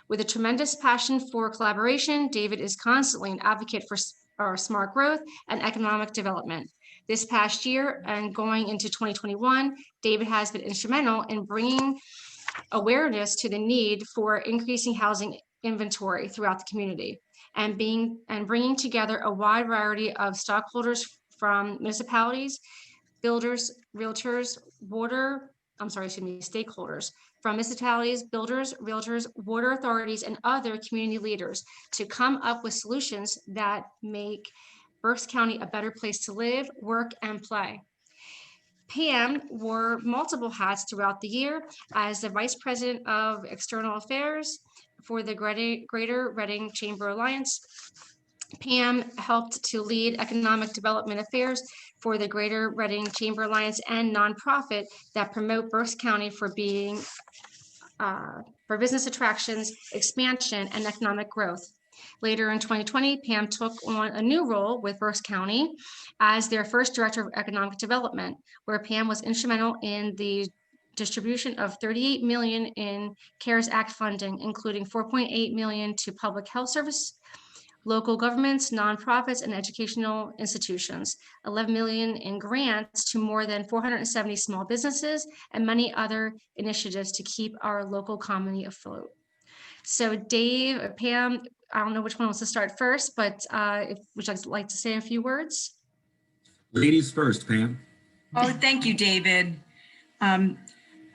With a tremendous passion for collaboration, David is constantly an advocate for our smart growth and economic development. This past year and going into 2021, David has been instrumental in bringing awareness to the need for increasing housing inventory throughout the community and bringing together a wide variety of stockholders from municipalities, builders, realtors, stakeholders from municipalities, builders, realtors, water authorities, and other community leaders to come up with solutions that make Berks County a better place to live, work, and play. Pam wore multiple hats throughout the year as the Vice President of External Affairs for the Greater Reading Chamber Alliance. Pam helped to lead economic development affairs for the Greater Reading Chamber Alliance and nonprofit that promote Berks County for business attractions, expansion, and economic growth. Later in 2020, Pam took on a new role with Berks County as their first Director of Economic Development, where Pam was instrumental in the distribution of $38 million in CARES Act funding, including $4.8 million to public health service, local governments, nonprofits, and educational institutions, $11 million in grants to more than 470 small businesses, and many other initiatives to keep our local economy afloat. So Dave, Pam, I don't know which one wants to start first, but would you like to say a few words? Ladies first, Pam. Oh, thank you, David.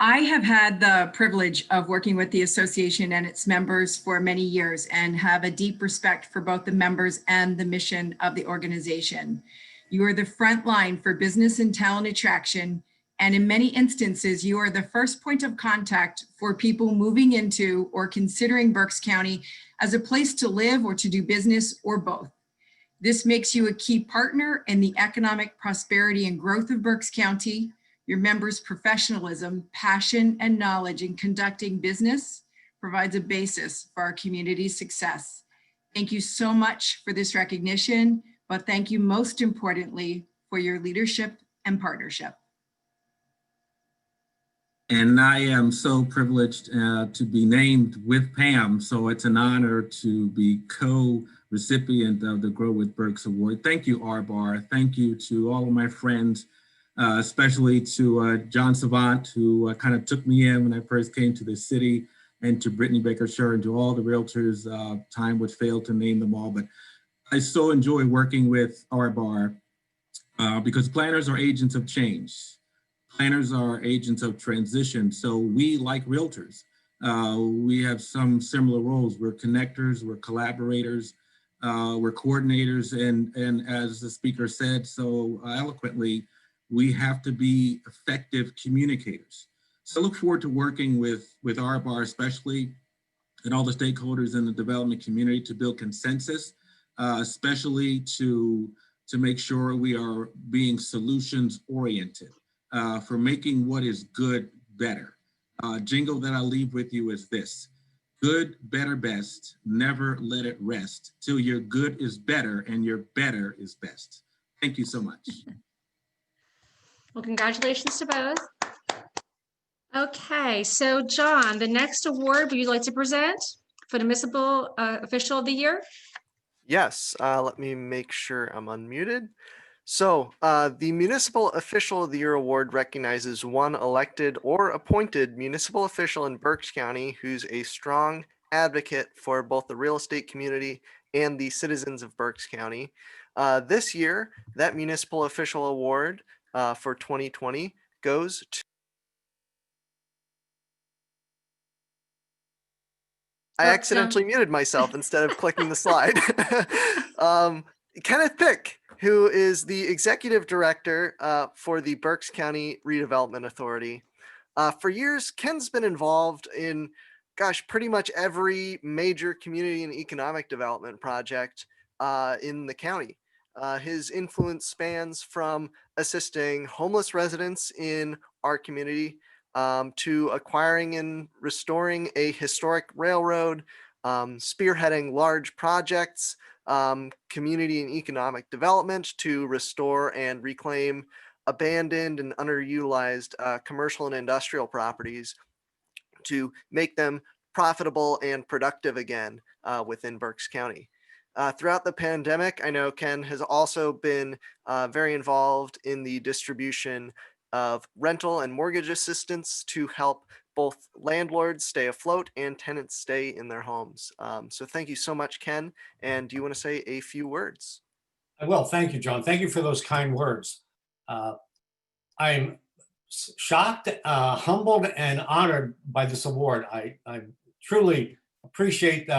I have had the privilege of working with the association and its members for many years and have a deep respect for both the members and the mission of the organization. You are the front line for business and talent attraction, and in many instances, you are the first point of contact for people moving into or considering Berks County as a place to live or to do business, or both. This makes you a key partner in the economic prosperity and growth of Berks County. Your members' professionalism, passion, and knowledge in conducting business provides a basis for our community's success. Thank you so much for this recognition, but thank you most importantly for your leadership and partnership. And I am so privileged to be named with Pam, so it's an honor to be co-recipient of the Grow with Berks Award. Thank you, RBAR. Thank you to all of my friends, especially to John Savant, who kind of took me in when I first came to the city, and to Brittany Baker-Sher, and to all the realtors. Time would fail to name them all, but I so enjoy working with RBAR because planners are agents of change. Planners are agents of transition. So we, like realtors, we have some similar roles. We're connectors, we're collaborators, we're coordinators, and as the speaker said so eloquently, we have to be effective communicators. So I look forward to working with RBAR especially, and all the stakeholders in the development community to build consensus, especially to make sure we are being solutions oriented for making what is good better. Jingle that I'll leave with you is this: good, better, best, never let it rest till your good is better and your better is best. Thank you so much. Well, congratulations to both. Okay, so John, the next award would you like to present for the Municipal Official of the Year? Yes, let me make sure I'm unmuted. So, the Municipal Official of the Year Award recognizes one elected or appointed municipal official in Berks County who's a strong advocate for both the real estate community and the citizens of Berks County. This year, that Municipal Official Award for 2020 goes to I Oh, accidentally muted myself instead of clicking the slide. Kenneth Pick, who is the executive director for the Berks County Redevelopment Authority. For years, Ken's been involved in, gosh, pretty much every major community and economic development project in the county. His influence spans from assisting homeless residents in our community to acquiring and restoring a historic railroad, spearheading large projects, community and economic development to restore and reclaim abandoned and underutilized commercial and industrial properties to make them profitable and productive again within Berks County. Throughout the pandemic, I know Ken has also been very involved in the distribution of rental and mortgage assistance to help both landlords stay afloat and tenants stay in their homes. So thank you so much, Ken. And do you want to say a few words? I will. Thank you, John. Thank you for those kind words. I'm shocked, humbled, and honored by this award. I truly appreciate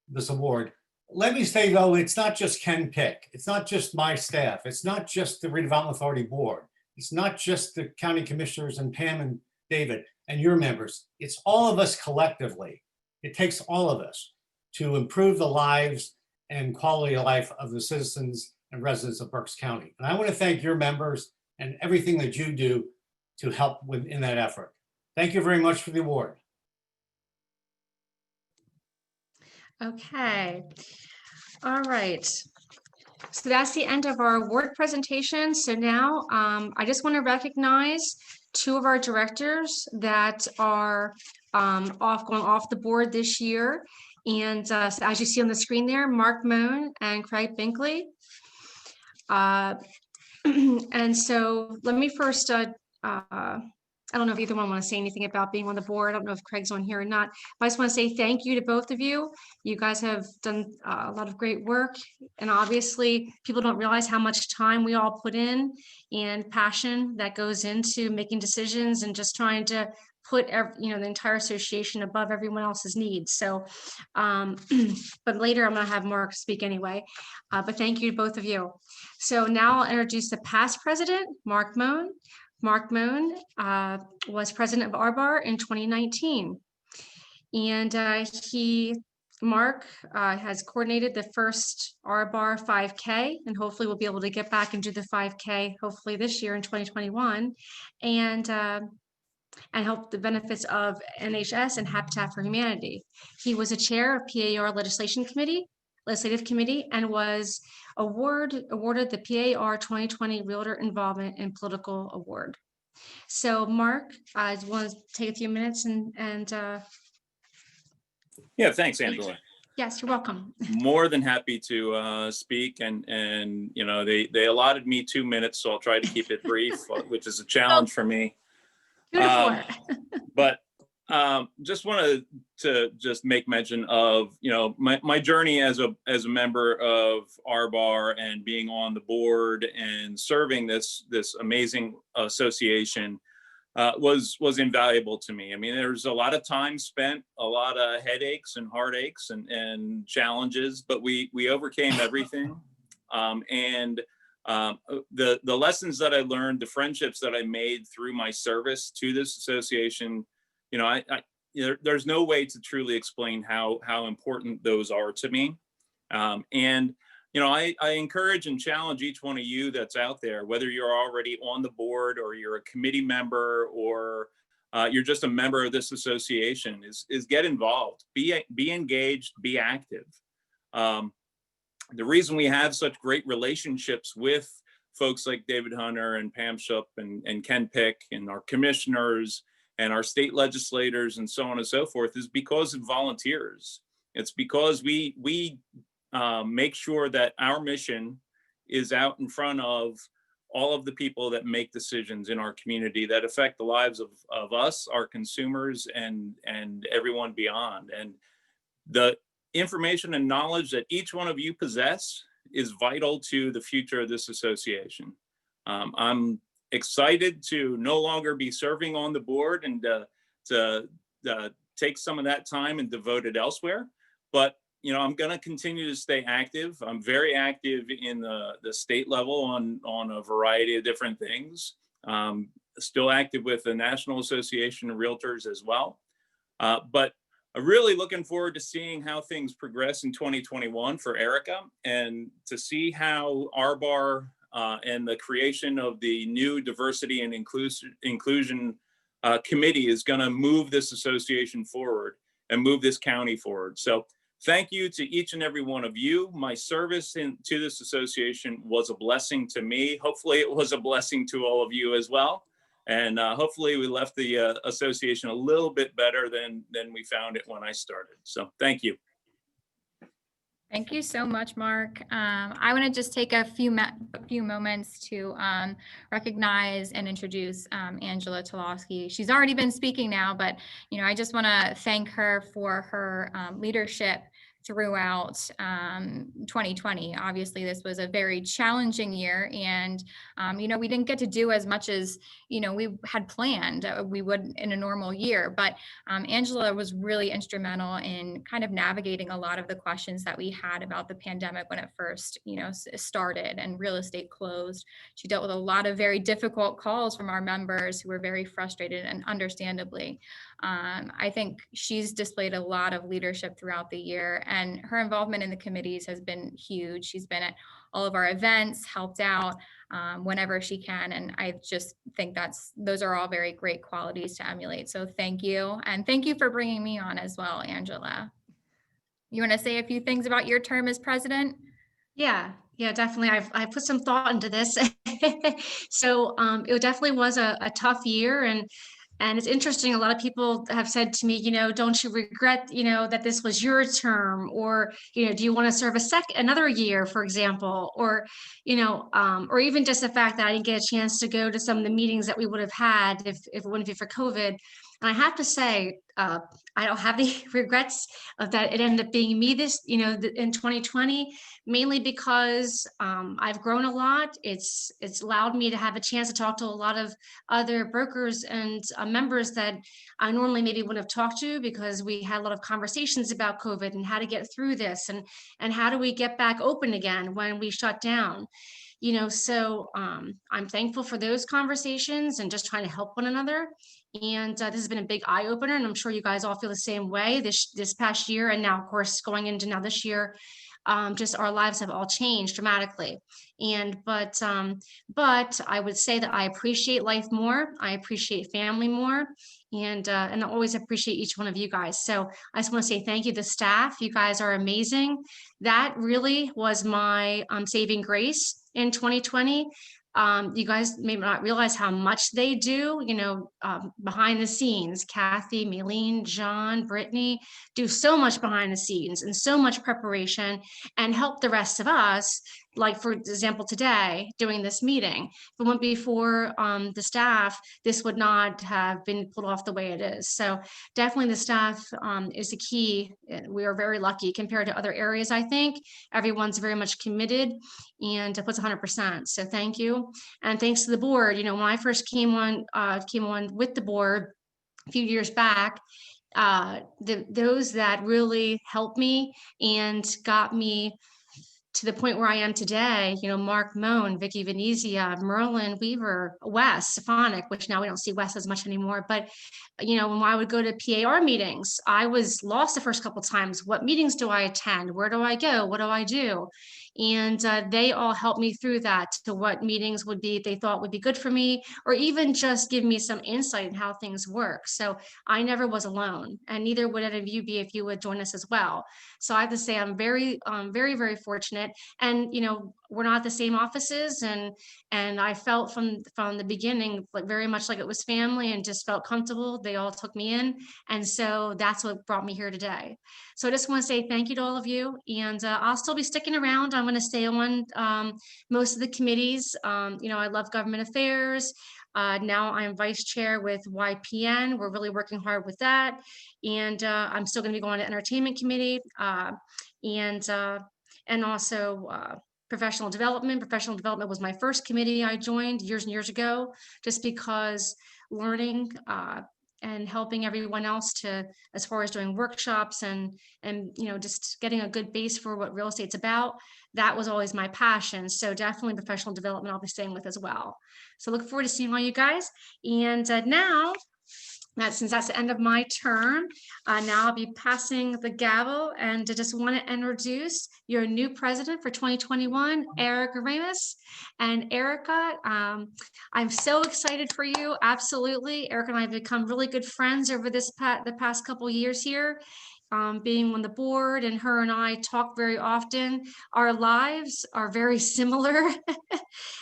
this award. Let me say, though, it's not just Ken Pick. It's not just my staff. It's not just the Redevelopment Authority Board. It's not just the county commissioners and Pam and David and your members. It's all of us collectively. It takes all of us to improve the lives and quality of life of the citizens and residents of Berks County. And I want to thank your members and everything that you do to help in that effort. Thank you very much for the award. Okay. All right. So that's the end of our award presentation. So now I just want to recognize two of our directors that are going off the board this year. And so as you see on the screen there, Mark Moan and Craig Binkley. And so let me first, I don't know if either one want to say anything about being on the board. I don't know if Craig's on here or not, but I just want to say thank you to both of you. You guys have done a lot of great work. And obviously people don't realize how much time we all put in and passion that goes into making decisions and just trying to put the entire association above everyone else's needs. So, but later I'm going to have Mark speak anyway. But thank you to both of you. So now I'll introduce the past president, Mark Moan. Mark Moan was president of RBAR in 2019. And Mark has coordinated the first RBAR 5K, and hopefully we'll be able to get back and do the 5K hopefully this year in 2021, and help the benefits of NHS and Habitat for Humanity. He was a chair of PAR Legislative Committee and was awarded the PAR 2020 Realtor Involvement in Political Award. So Mark, I want to take a few minutes and yeah, thanks, Angela. Yes, you're welcome. More than happy to speak, and they allotted me 2 minutes, so I'll try to keep it brief, which is a challenge for me. But just wanted to just make mention of my journey as a member of RBAR and being on the board and serving this amazing association was invaluable to me. I mean, there's a lot of time spent, a lot of headaches and heartaches and challenges, but we overcame everything. The lessons that I learned, the friendships that I made through my service to this association, there's no way to truly explain how important those are to me. I encourage and challenge each one of you that's out there, whether you're already on the board or you're a committee member or you're just a member of this association, is get involved, be engaged, be active. The reason we have such great relationships with folks like David Hunter and Pam Shupp and Ken Pick and our commissioners and our state legislators and so on and so forth is because of volunteers. It's because we make sure that our mission is out in front of all of the people that make decisions in our community that affect the lives of us, our consumers, and everyone beyond. And the information and knowledge that each one of you possess is vital to the future of this association. I'm excited to no longer be serving on the board and to take some of that time and devote it elsewhere. But I'm going to continue to stay active. I'm very active in the state level on a variety of different things. Still active with the National Association of Realtors as well. But I'm really looking forward to seeing how things progress in 2021 for Erica, and to see how RBAR and the creation of the new Diversity and Inclusion Committee is going to move this association forward and move this county forward. So thank you to each and every one of you. My service to this association was a blessing to me. Hopefully it was a blessing to all of you as well. And hopefully we left the association a little bit better than we found it when I started. So thank you. Thank you so much, Mark. I want to just take a few moments to recognize and introduce Angela Tolosky. She's already been speaking now, but I just want to thank her for her leadership throughout 2020. Obviously, this was a very challenging year, and we didn't get to do as much as we had planned we would in a normal year. But Angela was really instrumental in kind of navigating a lot of the questions that we had about the pandemic when it first started and real estate closed. She dealt with a lot of very difficult calls from our members who were very frustrated, and understandably. I think she's displayed a lot of leadership throughout the year, and her involvement in the committees has been huge. She's been at all of our events, helped out whenever she can, and I just think those are all very great qualities to emulate. So thank you, and thank you for bringing me on as well, Angela. You want to say a few things about your term as president? Yeah, definitely. I've put some thought into this. So it definitely was a tough year, and it's interesting. A lot of people have said to me, don't you regret, that this was your term, or do you want to serve another year, for example, or or even just the fact that I didn't get a chance to go to some of the meetings that we would have had if it wouldn't be for COVID. And I have to say, I don't have any regrets of that. It ended up being me this, in 2020, mainly because I've grown a lot. It's allowed me to have a chance to talk to a lot of other brokers and members that I normally maybe wouldn't have talked to, because we had a lot of conversations about COVID and how to get through this, and how do we get back open again when we shut down. So I'm thankful for those conversations and just trying to help one another. And this has been a big eye opener, and I'm sure you guys all feel the same way this past year. And now, of course, going into now this year, just our lives have all changed dramatically. But I would say that I appreciate life more. I appreciate family more. And I always appreciate each one of you guys. So I just want to say thank you to the staff. You guys are amazing. That really was my saving grace in 2020. You guys may not realize how much they do, behind the scenes. Kathy, Maylene, John, Brittany do so much behind the scenes and so much preparation, and help the rest of us. Like, for example, today doing this meeting, if it went before the staff, this would not have been pulled off the way it is. So definitely the staff is the key. We are very lucky compared to other areas. I think everyone's very much committed and puts 100%. So thank you. And thanks to the board. When I first came on with the board a few years back, those that really helped me and got me to the point where I am today, Mark Moan, Vicky Venezia, Merlin Weaver, Wes Stefanik, which now we don't see Wes as much anymore. But, when I would go to PAR meetings, I was lost the first couple of times. What meetings do I attend? Where do I go? What do I do? And they all helped me through that, to what meetings would be, they thought would be good for me, or even just give me some insight in how things work. So I never was alone, and neither would any of you be if you would join us as well. So I have to say I'm very, very fortunate. And we're not the same offices, and I felt from the beginning like very much like it was family, and just felt comfortable. They all took me in, and so that's what brought me here today. So I just want to say thank you to all of you, and I'll still be sticking around. I'm going to stay on most of the committees. I love government affairs. Now I'm vice chair with YPN. We're really working hard with that, and I'm still going to be going to entertainment committee, and also professional development. Professional development was my first committee I joined years and years ago, just because learning and helping everyone else to, as far as doing workshops and just getting a good base for what real estate's about. That was always my passion. So definitely professional development I'll be staying with as well. So look forward to seeing all you guys. And now, since that's the end of my term, now I'll be passing the gavel, and I just want to introduce your new president for 2021, Erica Ramos. And Erica, I'm so excited for you. Absolutely. Erica and I have become really good friends over the past couple of years here. Being on the board, and her and I talk very often. Our lives are very similar.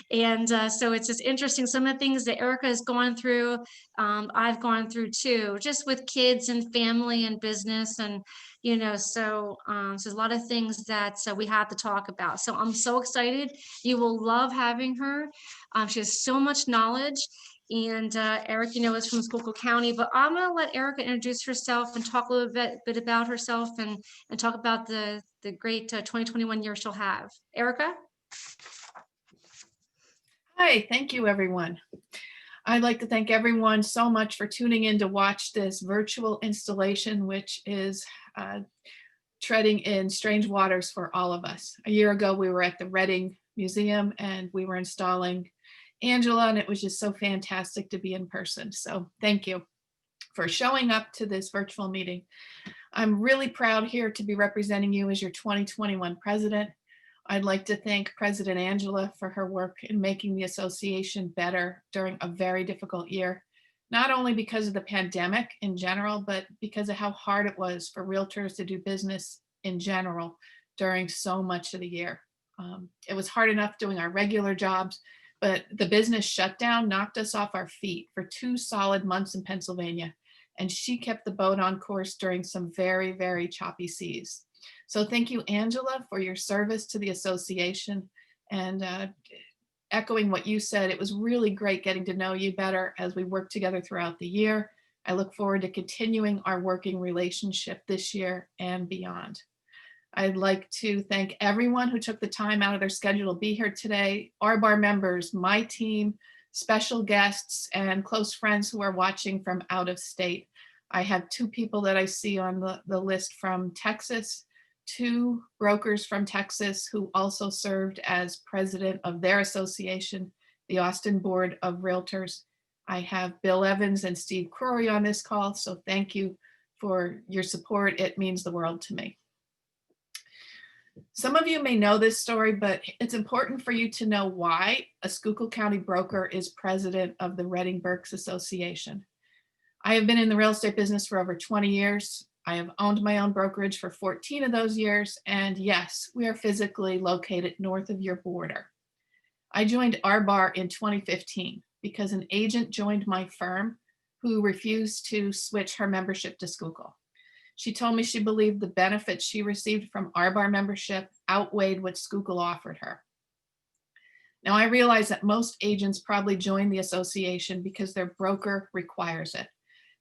And so it's just interesting. Some of the things that Erica has gone through, I've gone through too, just with kids and family and business. And, so there's a lot of things that we have to talk about. So I'm so excited. You will love having her. She has so much knowledge. And Eric, is from Schuylkill County, but I'm going to let Erica introduce herself and talk a little bit about herself, and talk about the great 2021 year she'll have. Erica? Hi, thank you, everyone. I'd like to thank everyone so much for tuning in to watch this virtual installation, which is treading in strange waters for all of us. A year ago, we were at the Reading Museum, and we were installing Angela, and it was just so fantastic to be in person. So thank you for showing up to this virtual meeting. I'm really proud here to be representing you as your 2021 president. I'd like to thank President Angela for her work in making the association better during a very difficult year, not only because of the pandemic in general, but because of how hard it was for realtors to do business in general during so much of the year. It was hard enough doing our regular jobs, but the business shutdown knocked us off our feet for 2 solid months in Pennsylvania, and she kept the boat on course during some very, very choppy seas. So thank you, Angela, for your service to the association. And echoing what you said, it was really great getting to know you better as we work together throughout the year. I look forward to continuing our working relationship this year and beyond. I'd like to thank everyone who took the time out of their schedule to be here today, RBAR members, my team, special guests, and close friends who are watching from out of state. I have 2 people that I see on the list from Texas, 2 brokers from Texas who also served as president of their association, the Austin Board of Realtors. I have Bill Evans and Steve Crory on this call, so thank you for your support. It means the world to me. Some of you may know this story, but it's important for you to know why a Schuylkill County broker is president of the Reading-Berks Association. I have been in the real estate business for over 20 years. I have owned my own brokerage for 14 of those years. And yes, we are physically located north of your border. I joined RBAR in 2015 because an agent joined my firm who refused to switch her membership to Schuylkill. She told me she believed the benefits she received from RBAR membership outweighed what Schuylkill offered her. Now, I realize that most agents probably join the association because their broker requires it.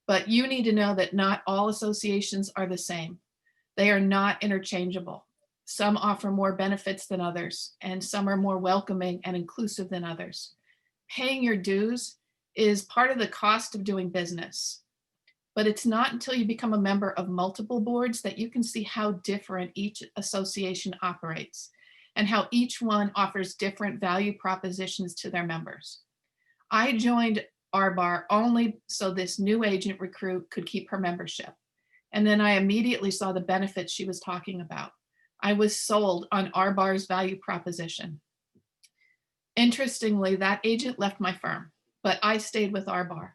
But you need to know that not all associations are the same. They are not interchangeable. Some offer more benefits than others, and some are more welcoming and inclusive than others. Paying your dues is part of the cost of doing business. But it's not until you become a member of multiple boards that you can see how different each association operates and how each one offers different value propositions to their members. I joined RBAR only so this new agent recruit could keep her membership. And then I immediately saw the benefits she was talking about. I was sold on RBAR's value proposition. Interestingly, that agent left my firm, but I stayed with RBAR.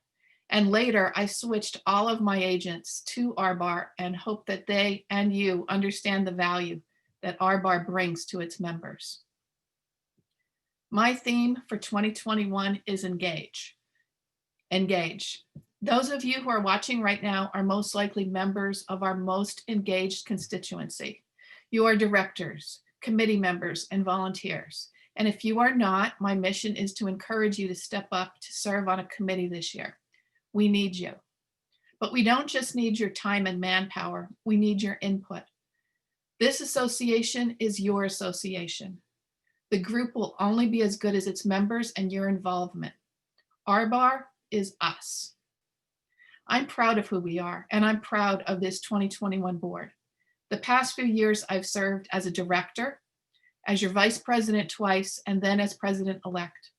And later I switched all of my agents to RBAR and hope that they and you understand the value that RBAR brings to its members. My theme for 2021 is engage. Engage. Those of you who are watching right now are most likely members of our most engaged constituency. You are directors, committee members, and volunteers. And if you are not, my mission is to encourage you to step up to serve on a committee this year. We need you. But we don't just need your time and manpower, we need your input. This association is your association. The group will only be as good as its members and your involvement. RBAR is us. I'm proud of who we are, and I'm proud of this 2021 board. The past few years, I've served as a director, as your vice president twice, and then as president-elect.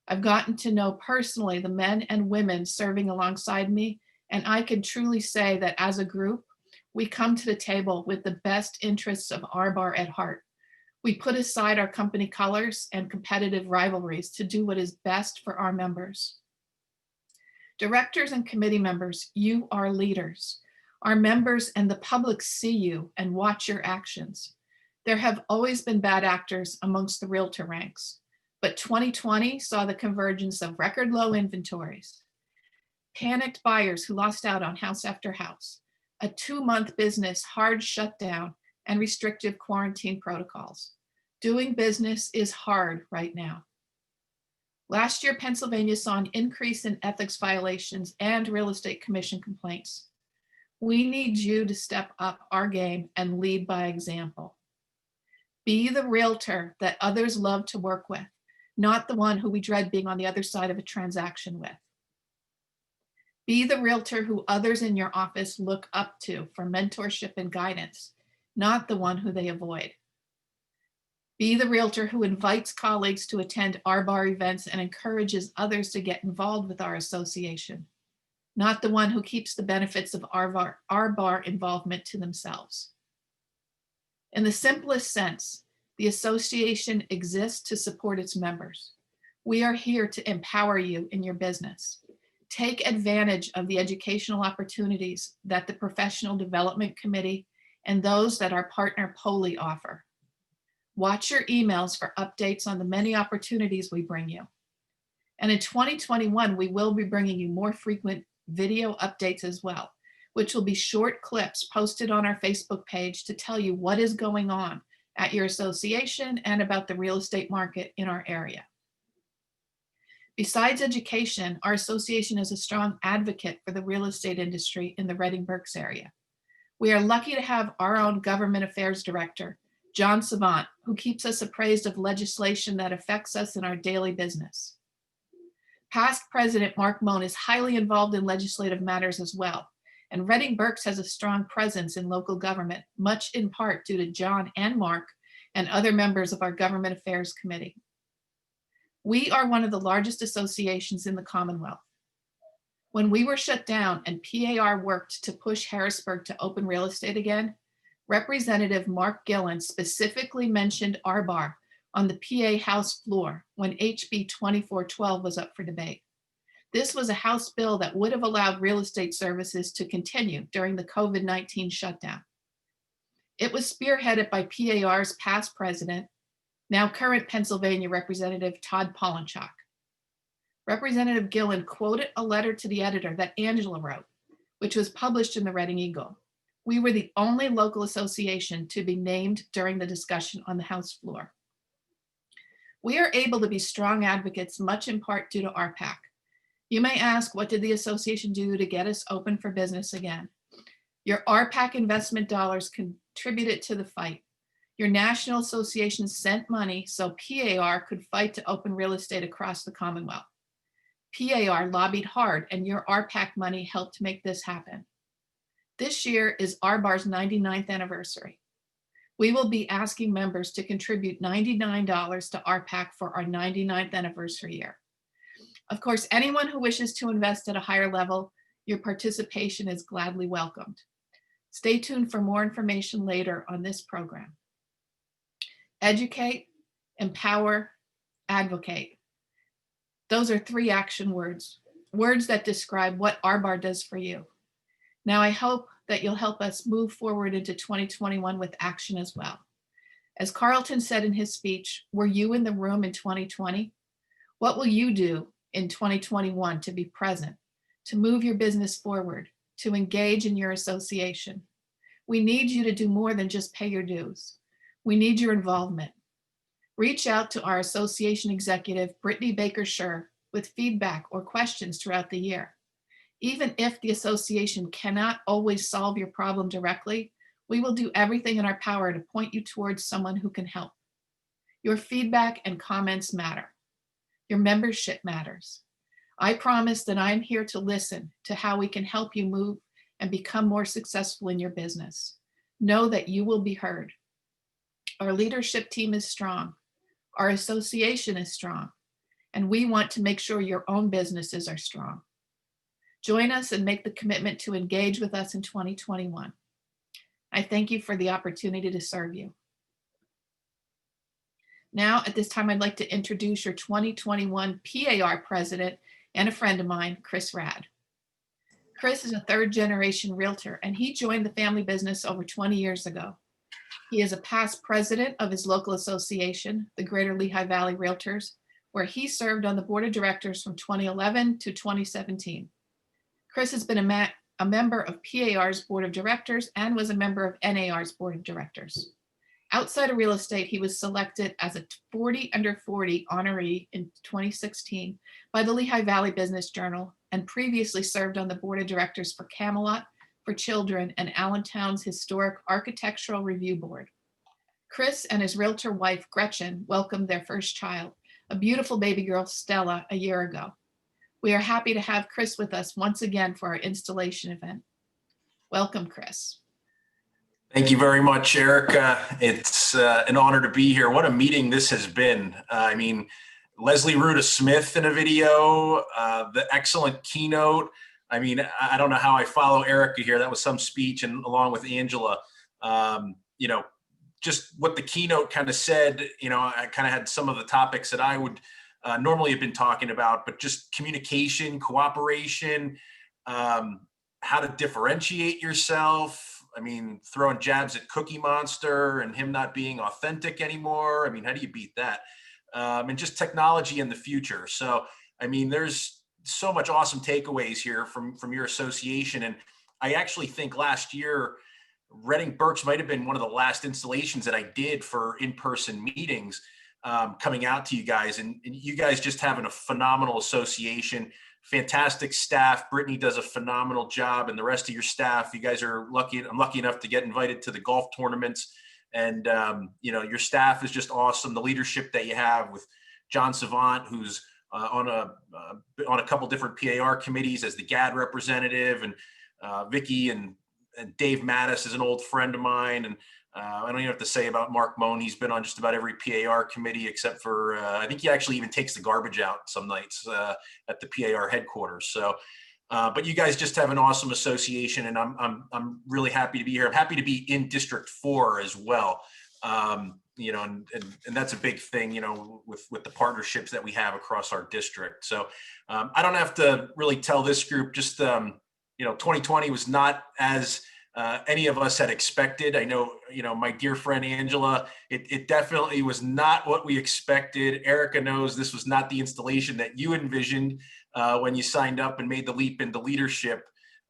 I've gotten to know personally the men and women serving alongside me, and I can truly say that as a group, we come to the table with the best interests of RBAR at heart. We put aside our company colors and competitive rivalries to do what is best for our members. Directors and committee members, you are leaders. Our members and the public see you and watch your actions. There have always been bad actors amongst the realtor ranks, but 2020 saw the convergence of record low inventories, panicked buyers who lost out on house after house, a 2-month business hard shutdown, and restrictive quarantine protocols. Doing business is hard right now. Last year, Pennsylvania saw an increase in ethics violations and real estate commission complaints. We need you to step up our game and lead by example. Be the realtor that others love to work with, not the one who we dread being on the other side of a transaction with. Be the realtor who others in your office look up to for mentorship and guidance, not the one who they avoid. Be the realtor who invites colleagues to attend RBAR events and encourages others to get involved with our association, not the one who keeps the benefits of RBAR involvement to themselves. In the simplest sense, the association exists to support its members. We are here to empower you in your business. Take advantage of the educational opportunities that the Professional Development Committee and those that our partner POLI offer. Watch your emails for updates on the many opportunities we bring you. And in 2021, we will be bringing you more frequent video updates as well, which will be short clips posted on our Facebook page to tell you what is going on at your association and about the real estate market in our area. Besides education, our association is a strong advocate for the real estate industry in the Reading-Berks area. We are lucky to have our own government affairs director, John Savant, who keeps us appraised of legislation that affects us in our daily business. Past President Mark Moan is highly involved in legislative matters as well, and Reading-Berks has a strong presence in local government, much in part due to John and Mark and other members of our Government Affairs Committee. We are one of the largest associations in the Commonwealth. When we were shut down and PAR worked to push Harrisburg to open real estate again, Representative Mark Gillen specifically mentioned RBAR on the PA House floor when HB 2412 was up for debate. This was a House bill that would have allowed real estate services to continue during the COVID-19 shutdown. It was spearheaded by PAR's past president, now current Pennsylvania Representative Todd Polinchak. Representative Gillen quoted a letter to the editor that Angela wrote, which was published in the Reading Eagle. We were the only local association to be named during the discussion on the House floor. We are able to be strong advocates, much in part due to RPAC. You may ask, what did the association do to get us open for business again? Your RPAC investment dollars contributed to the fight. Your national association sent money so PAR could fight to open real estate across the Commonwealth. PAR lobbied hard, and your RPAC money helped make this happen. This year is RBAR's 99th anniversary. We will be asking members to contribute $99 to RPAC for our 99th anniversary year. Of course, anyone who wishes to invest at a higher level, your participation is gladly welcomed. Stay tuned for more information later on this program. educate, empower, advocate. Those are 3 action words, words that describe what RBAR does for you. Now, I hope that you'll help us move forward into 2021 with action as well. As Carlton said in his speech, were you in the room in 2020? What will you do in 2021 to be present, to move your business forward, to engage in your association? We need you to do more than just pay your dues. We need your involvement. Reach out to our association executive, Brittany Baker-Schur, with feedback or questions throughout the year. Even if the association cannot always solve your problem directly, we will do everything in our power to point you towards someone who can help. Your feedback and comments matter. Your membership matters. I promise that I'm here to listen to how we can help you move and become more successful in your business. Know that you will be heard. Our leadership team is strong. Our association is strong, and we want to make sure your own businesses are strong. Join us and make the commitment to engage with us in 2021. I thank you for the opportunity to serve you. Now, at this time, I'd like to introduce your 2021 PAR President and a friend of mine, Chris Raad. Chris is a 3rd-generation realtor, and he joined the family business over 20 years ago. He is a past president of his local association, the Greater Lehigh Valley Realtors, where he served on the board of directors from 2011 to 2017. Chris has been a member of PAR's board of directors and was a member of NAR's board of directors. Outside of real estate, he was selected as a 40 under 40 honoree in 2016 by the Lehigh Valley Business Journal, and previously served on the board of directors for Camelot for Children and Allentown's Historic Architectural Review Board. Chris and his realtor wife, Gretchen, welcomed their first child, a beautiful baby girl, Stella, a year ago. We are happy to have Chris with us once again for our installation event. Welcome, Chris. Thank you very much, Erica. It's an honor to be here. What a meeting this has been. I mean, Leslie Rouda Smith in a video, the excellent keynote. I mean, I don't know how I follow Erica here. That was some speech, and along with Angela, you know, just what the keynote kind of said, you know, I kind of had some of the topics that I would normally have been talking about, but just communication, cooperation, how to differentiate yourself. I mean, throwing jabs at Cookie Monster and him not being authentic anymore. I mean, how do you beat that? And just technology in the future. So, I mean, there's so much awesome takeaways here from your association. And I actually think last year, Reading-Berks might have been one of the last installations that I did for in-person meetings coming out to you guys. And you guys just having a phenomenal association, fantastic staff. Brittany does a phenomenal job, and the rest of your staff, you guys are lucky. I'm lucky enough to get invited to the golf tournaments. And, you know, your staff is just awesome. The leadership that you have with John Savant, who's on a couple different PAR committees as the GAD representative, and Vicky and Dave Mattis is an old friend of mine. And I don't even have to say about Mark Moan. He's been on just about every PAR committee except for, I think he actually even takes the garbage out some nights at the PAR headquarters. So, but you guys just have an awesome association, and I'm really happy to be here. I'm happy to be in District 4 as well. You know, and that's a big thing, you know, with the partnerships that we have across our district. So I don't have to really tell this group, just, you know, 2020 was not as any of us had expected. I know, you know, my dear friend Angela, it definitely was not what we expected. Erica knows this was not the installation that you envisioned when you signed up and made the leap into leadership.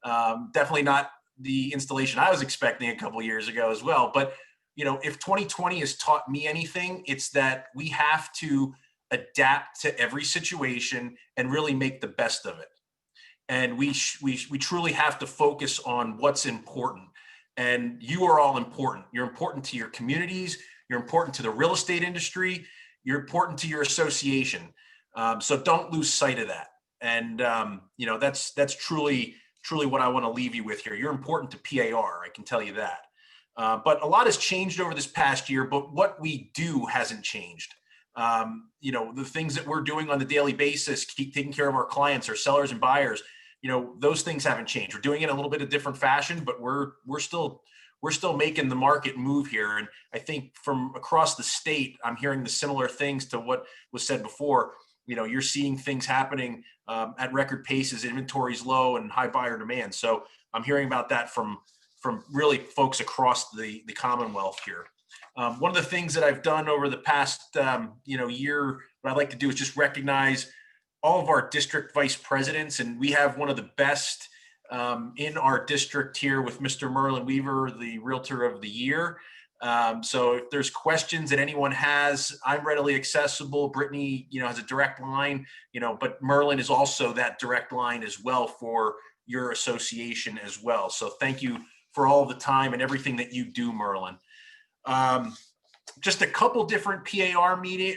Definitely not the installation I was expecting a couple of years ago as well. But, you know, if 2020 has taught me anything, it's that we have to adapt to every situation and really make the best of it. And we truly have to focus on what's important. And you are all important. You're important to your communities. You're important to the real estate industry. You're important to your association. So don't lose sight of that. And, you know, that's truly what I want to leave you with here. You're important to PAR. I can tell you that. But a lot has changed over this past year, but what we do hasn't changed. You know, the things that we're doing on the daily basis, keep taking care of our clients, our sellers and buyers, you know, those things haven't changed. We're doing it in a little bit of different fashion, but we're still we're still making the market move here. And I think from across the state, I'm hearing the similar things to what was said before. You're seeing things happening at record paces, inventory's low and high buyer demand. So I'm hearing about that from really folks across the Commonwealth here. One of the things that I've done over the past year, what I'd like to do is just recognize all of our district vice presidents, and we have one of the best in our district here with Mr. Merlin Weaver, the Realtor of the Year. So if there's questions that anyone has, I'm readily accessible. Brittany, has a direct line, but Merlin is also that direct line as well for your association as well. So thank you for all the time and everything that you do, Merlin. Just a couple different PAR meeting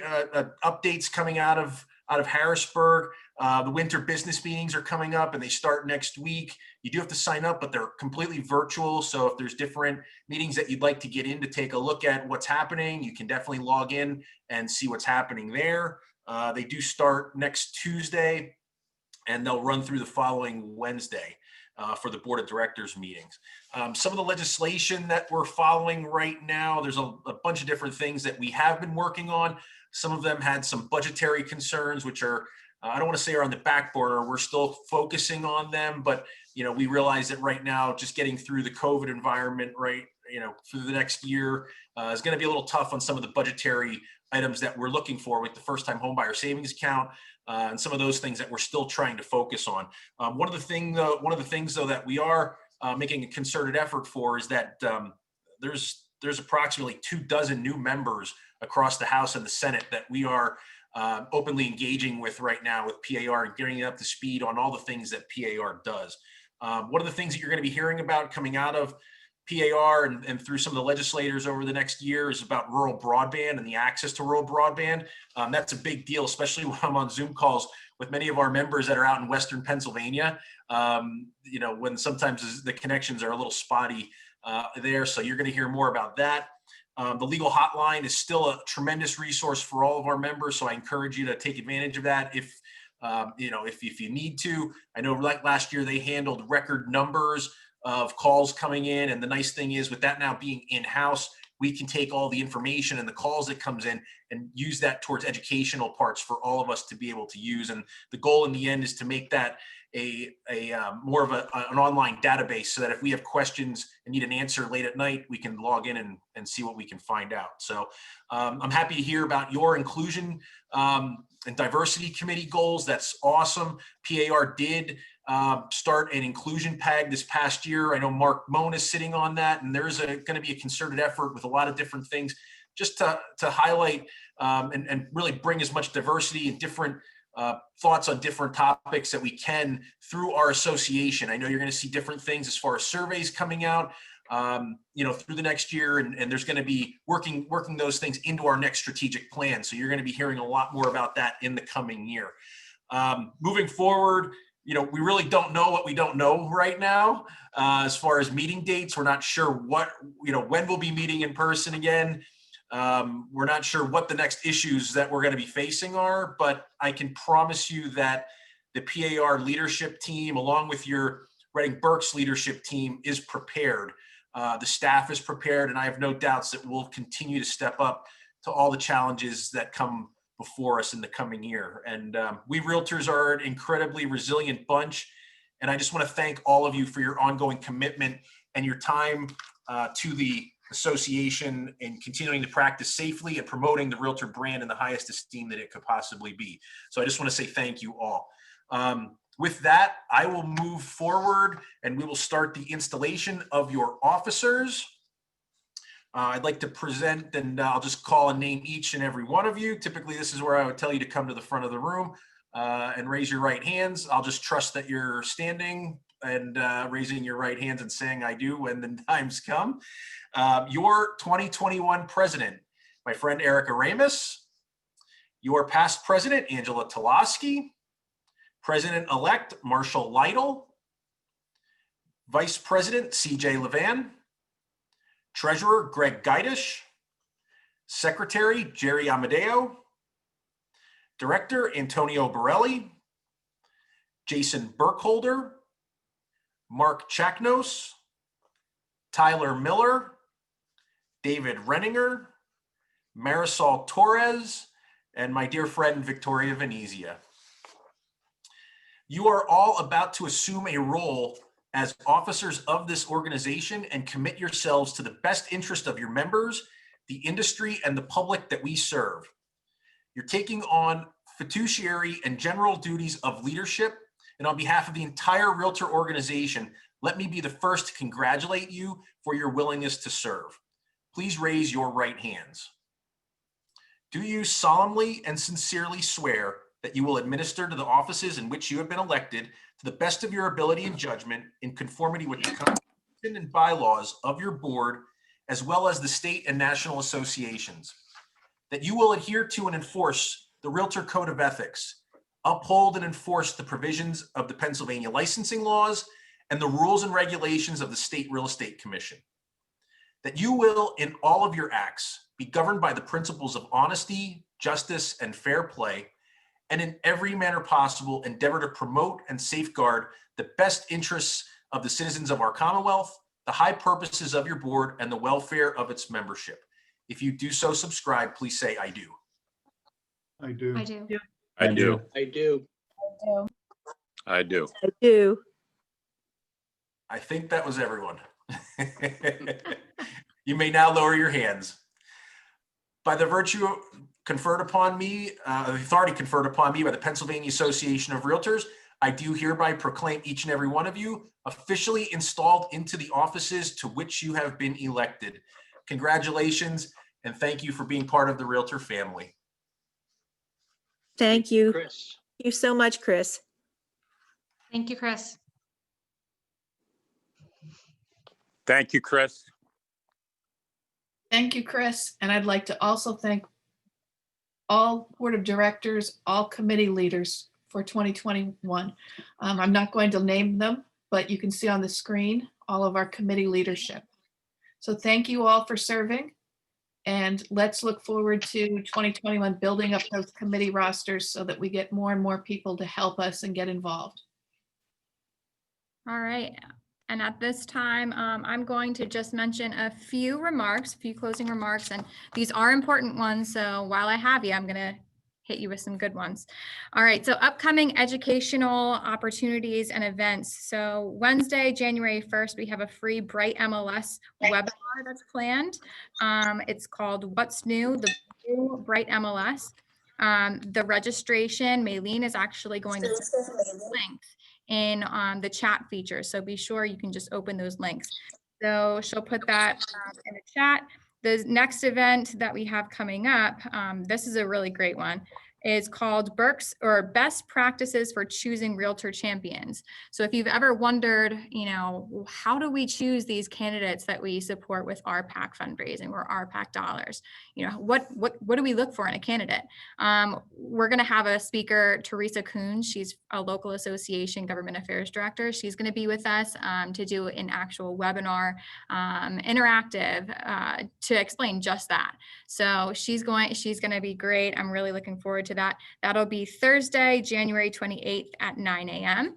updates coming out of Harrisburg. The winter business meetings are coming up and they start next week. You do have to sign up, but they're completely virtual. So if there's different meetings that you'd like to get in to take a look at what's happening, you can definitely log in and see what's happening there. They do start next Tuesday and they'll run through the following Wednesday for the board of directors meetings. Some of the legislation that we're following right now, there's a bunch of different things that we have been working on. Some of them had some budgetary concerns, which are, I don't want to say are on the back burner. We're still focusing on them, but we realize that right now, just getting through the COVID environment, right, through the next year is going to be a little tough on some of the budgetary items that we're looking for with the first-time homebuyer savings account and some of those things that we're still trying to focus on. One of the things though that we are making a concerted effort for is that there's approximately 24 new members across the House and the Senate that we are openly engaging with right now with PAR and getting up to speed on all the things that PAR does. One of the things that you're going to be hearing about coming out of PAR and through some of the legislators over the next year is about rural broadband and the access to rural broadband. That's a big deal, especially when I'm on Zoom calls with many of our members that are out in Western Pennsylvania, when sometimes the connections are a little spotty there. So you're going to hear more about that. The legal hotline is still a tremendous resource for all of our members. So I encourage you to take advantage of that if you need to. I know like last year they handled record numbers of calls coming in. And the nice thing is with that now being in-house, we can take all the information and the calls that comes in and use that towards educational parts for all of us to be able to use. And the goal in the end is to make that more of an online database so that if we have questions and need an answer late at night, we can log in and see what we can find out. So I'm happy to hear about your inclusion and diversity committee goals. That's awesome. PAR did start an inclusion PAG this past year. I know Mark Moan is sitting on that, and there's going to be a concerted effort with a lot of different things just to highlight and really bring as much diversity and different thoughts on different topics that we can through our association. I know you're going to see different things as far as surveys coming out, through the next year, and there's going to be working those things into our next strategic plan. So you're going to be hearing a lot more about that in the coming year. Moving forward, we really don't know what we don't know right now. As far as meeting dates, we're not sure when we'll be meeting in person again. We're not sure what the next issues that we're going to be facing are, but I can promise you that the PAR leadership team, along with your Reading-Berks leadership team, is prepared. The staff is prepared, and I have no doubts that we'll continue to step up to all the challenges that come before us in the coming year. And we realtors are an incredibly resilient bunch. And I just want to thank all of you for your ongoing commitment and your time to the association and continuing to practice safely and promoting the realtor brand in the highest esteem that it could possibly be. So I just want to say thank you all. With that, I will move forward and we will start the installation of your officers. I'd like to present, and I'll just call and name each and every one of you. Typically, this is where I would tell you to come to the front of the room and raise your right hands. I'll just trust that you're standing and raising your right hands and saying I do when the times come. Your 2021 president, my friend Erica Ramus. Your past president, Angela Toloski. President-elect, Marshall Lytle. Vice President, CJ Levan. Treasurer, Greg Geidish. Secretary, Jerry Amadeo. Director, Antonio Borelli. Jason Burkholder. Mark Chaknos. Tyler Miller, David Renninger, Marisol Torres, and my dear friend Victoria Venezia. You are all about to assume a role as officers of this organization and commit yourselves to the best interest of your members, the industry, and the public that we serve. You're taking on fiduciary and general duties of leadership, and on behalf of the entire Realtor organization, let me be the first to congratulate you for your willingness to serve. Please raise your right hands. Do you solemnly and sincerely swear that you will administer to the offices in which you have been elected to the best of your ability and judgment in conformity with the Constitution and bylaws of your board, as well as the state and national associations? That you will adhere to and enforce the Realtor Code of Ethics, uphold and enforce the provisions of the Pennsylvania licensing laws and the rules and regulations of the State Real Estate Commission. That you will, in all of your acts, be governed by the principles of honesty, justice, and fair play, and in every manner possible endeavor to promote and safeguard the best interests of the citizens of our Commonwealth, the high purposes of your board, and the welfare of its membership. If you do so subscribe, please say, I do. I do. I do. I do. I do. I do. I think that was everyone. You may now lower your hands. By the virtue conferred upon me, the authority conferred upon me by the Pennsylvania Association of Realtors, I do hereby proclaim each and every one of you officially installed into the offices to which you have been elected. Congratulations, and thank you for being part of the Realtor family. Thank you. Chris. Thank you so much, Chris. Thank you, Chris. Thank you, Chris. Thank you, Chris. And I'd like to also thank all board of directors, all committee leaders for 2021. I'm not going to name them, but you can see on the screen all of our committee leadership. So thank you all for serving. And let's look forward to 2021, building up those committee rosters so that we get more and more people to help us and get involved. All right. And at this time, I'm going to just mention a few closing remarks, and these are important ones. So while I have you, I'm going to hit you with some good ones. All right. So upcoming educational opportunities and events. So Wednesday, January 1st, we have a free Bright MLS webinar that's planned. It's called What's New? The New Bright MLS. The registration, Maylene is actually going to link in the chat feature. So be sure you can just open those links. So she'll put that in the chat. The next event that we have coming up, this is a really great one, is called Berks, or Best Practices for Choosing Realtor Champions. So if you've ever wondered, how do we choose these candidates that we support with RPAC fundraising or RPAC dollars? What do we look for in a candidate? We're going to have a speaker, Teresa Kuhn. She's a local association government affairs director. She's going to be with us to do an actual webinar, interactive, to explain just that. So she's going to be great. I'm really looking forward to that. That'll be Thursday, January 28th at 9 a.m.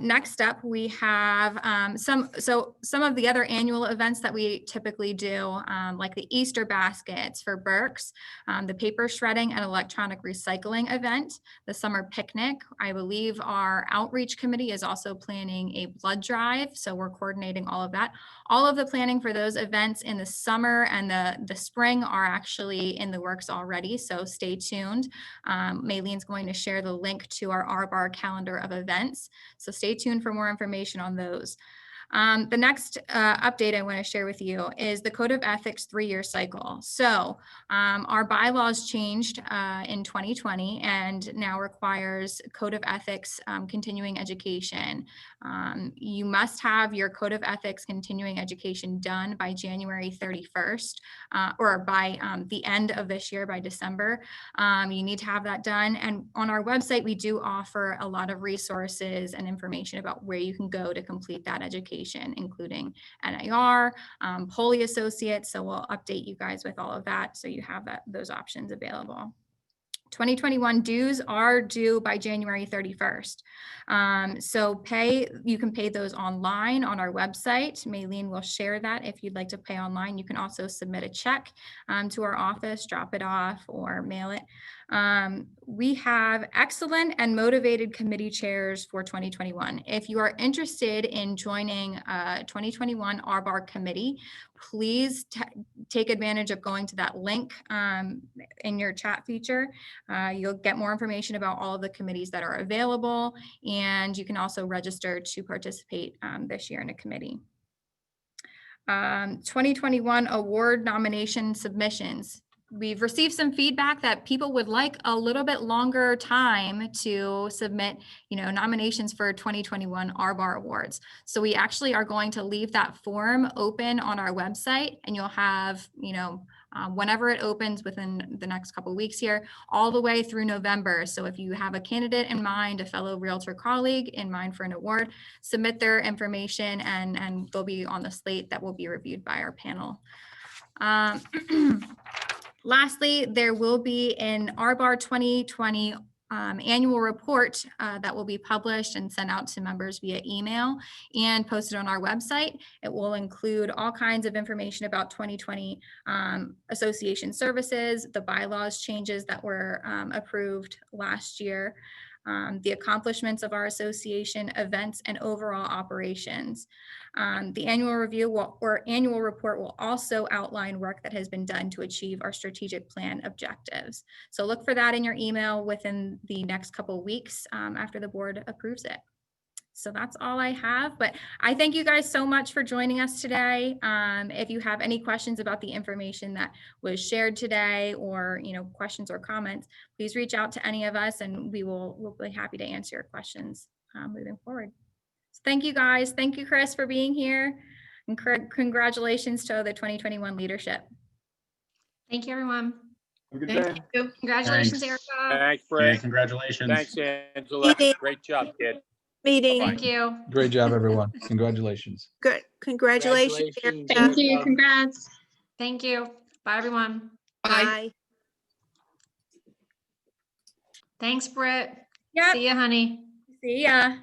Next up, we have some of the other annual events that we typically do, like the Easter baskets for Berks, the paper shredding and electronic recycling event, the summer picnic. I believe our outreach committee is also planning a blood drive, so we're coordinating all of that. All of the planning for those events in the summer and the spring are actually in the works already, so stay tuned. Maylene's going to share the link to our RBAR calendar of events. So stay tuned for more information on those. The next update I want to share with you is the Code of Ethics 3-year cycle. So our bylaws changed in 2020 and now requires Code of Ethics continuing education. You must have your Code of Ethics continuing education done by January 31st or by the end of this year, by December. You need to have that done. And on our website, we do offer a lot of resources and information about where you can go to complete that education, including NAR, Polly Associates. So we'll update you guys with all of that so you have those options available. 2021 dues are due by January 31st. So you can pay those online on our website. Maylene will share that if you'd like to pay online. You can also submit a check to our office, drop it off, or mail it. We have excellent and motivated committee chairs for 2021. If you are interested in joining a 2021 RBAR committee, please take advantage of going to that link in your chat feature. You'll get more information about all of the committees that are available, and you can also register to participate this year in a committee. 2021 award nomination submissions. We've received some feedback that people would like a little bit longer time to submit, nominations for 2021 RBAR awards. So we actually are going to leave that form open on our website, and you'll have, whenever it opens within the next couple of weeks here, all the way through November. So if you have a candidate in mind, a fellow Realtor colleague in mind for an award, submit their information and they'll be on the slate that will be reviewed by our panel. Lastly, there will be an RBAR 2020 annual report that will be published and sent out to members via email and posted on our website. It will include all kinds of information about 2020 association services, the bylaws changes that were approved last year, the accomplishments of our association, events, and overall operations. The annual annual report will also outline work that has been done to achieve our strategic plan objectives. So look for that in your email within the next couple of weeks after the board approves it. So that's all I have, but I thank you guys so much for joining us today. If you have any questions about the information that was shared today, or questions or comments, please reach out to any of us and we'll be happy to answer your questions moving forward. So thank you guys. Thank you, Chris, for being here, and congratulations to the 2021 leadership. Thank you, everyone. Thank you. Congratulations, Thanks. Erica. Thanks, Yeah, Brett. congratulations. Thanks, Angela. Great job, kid. Meeting. Thank you. Great job, everyone. Congratulations. Good. Congratulations. Congratulations, Erica. Thank you. Erica. Congrats. Thank you. Bye, everyone. Bye. Thanks, Britt. Yep. See ya, honey. See ya.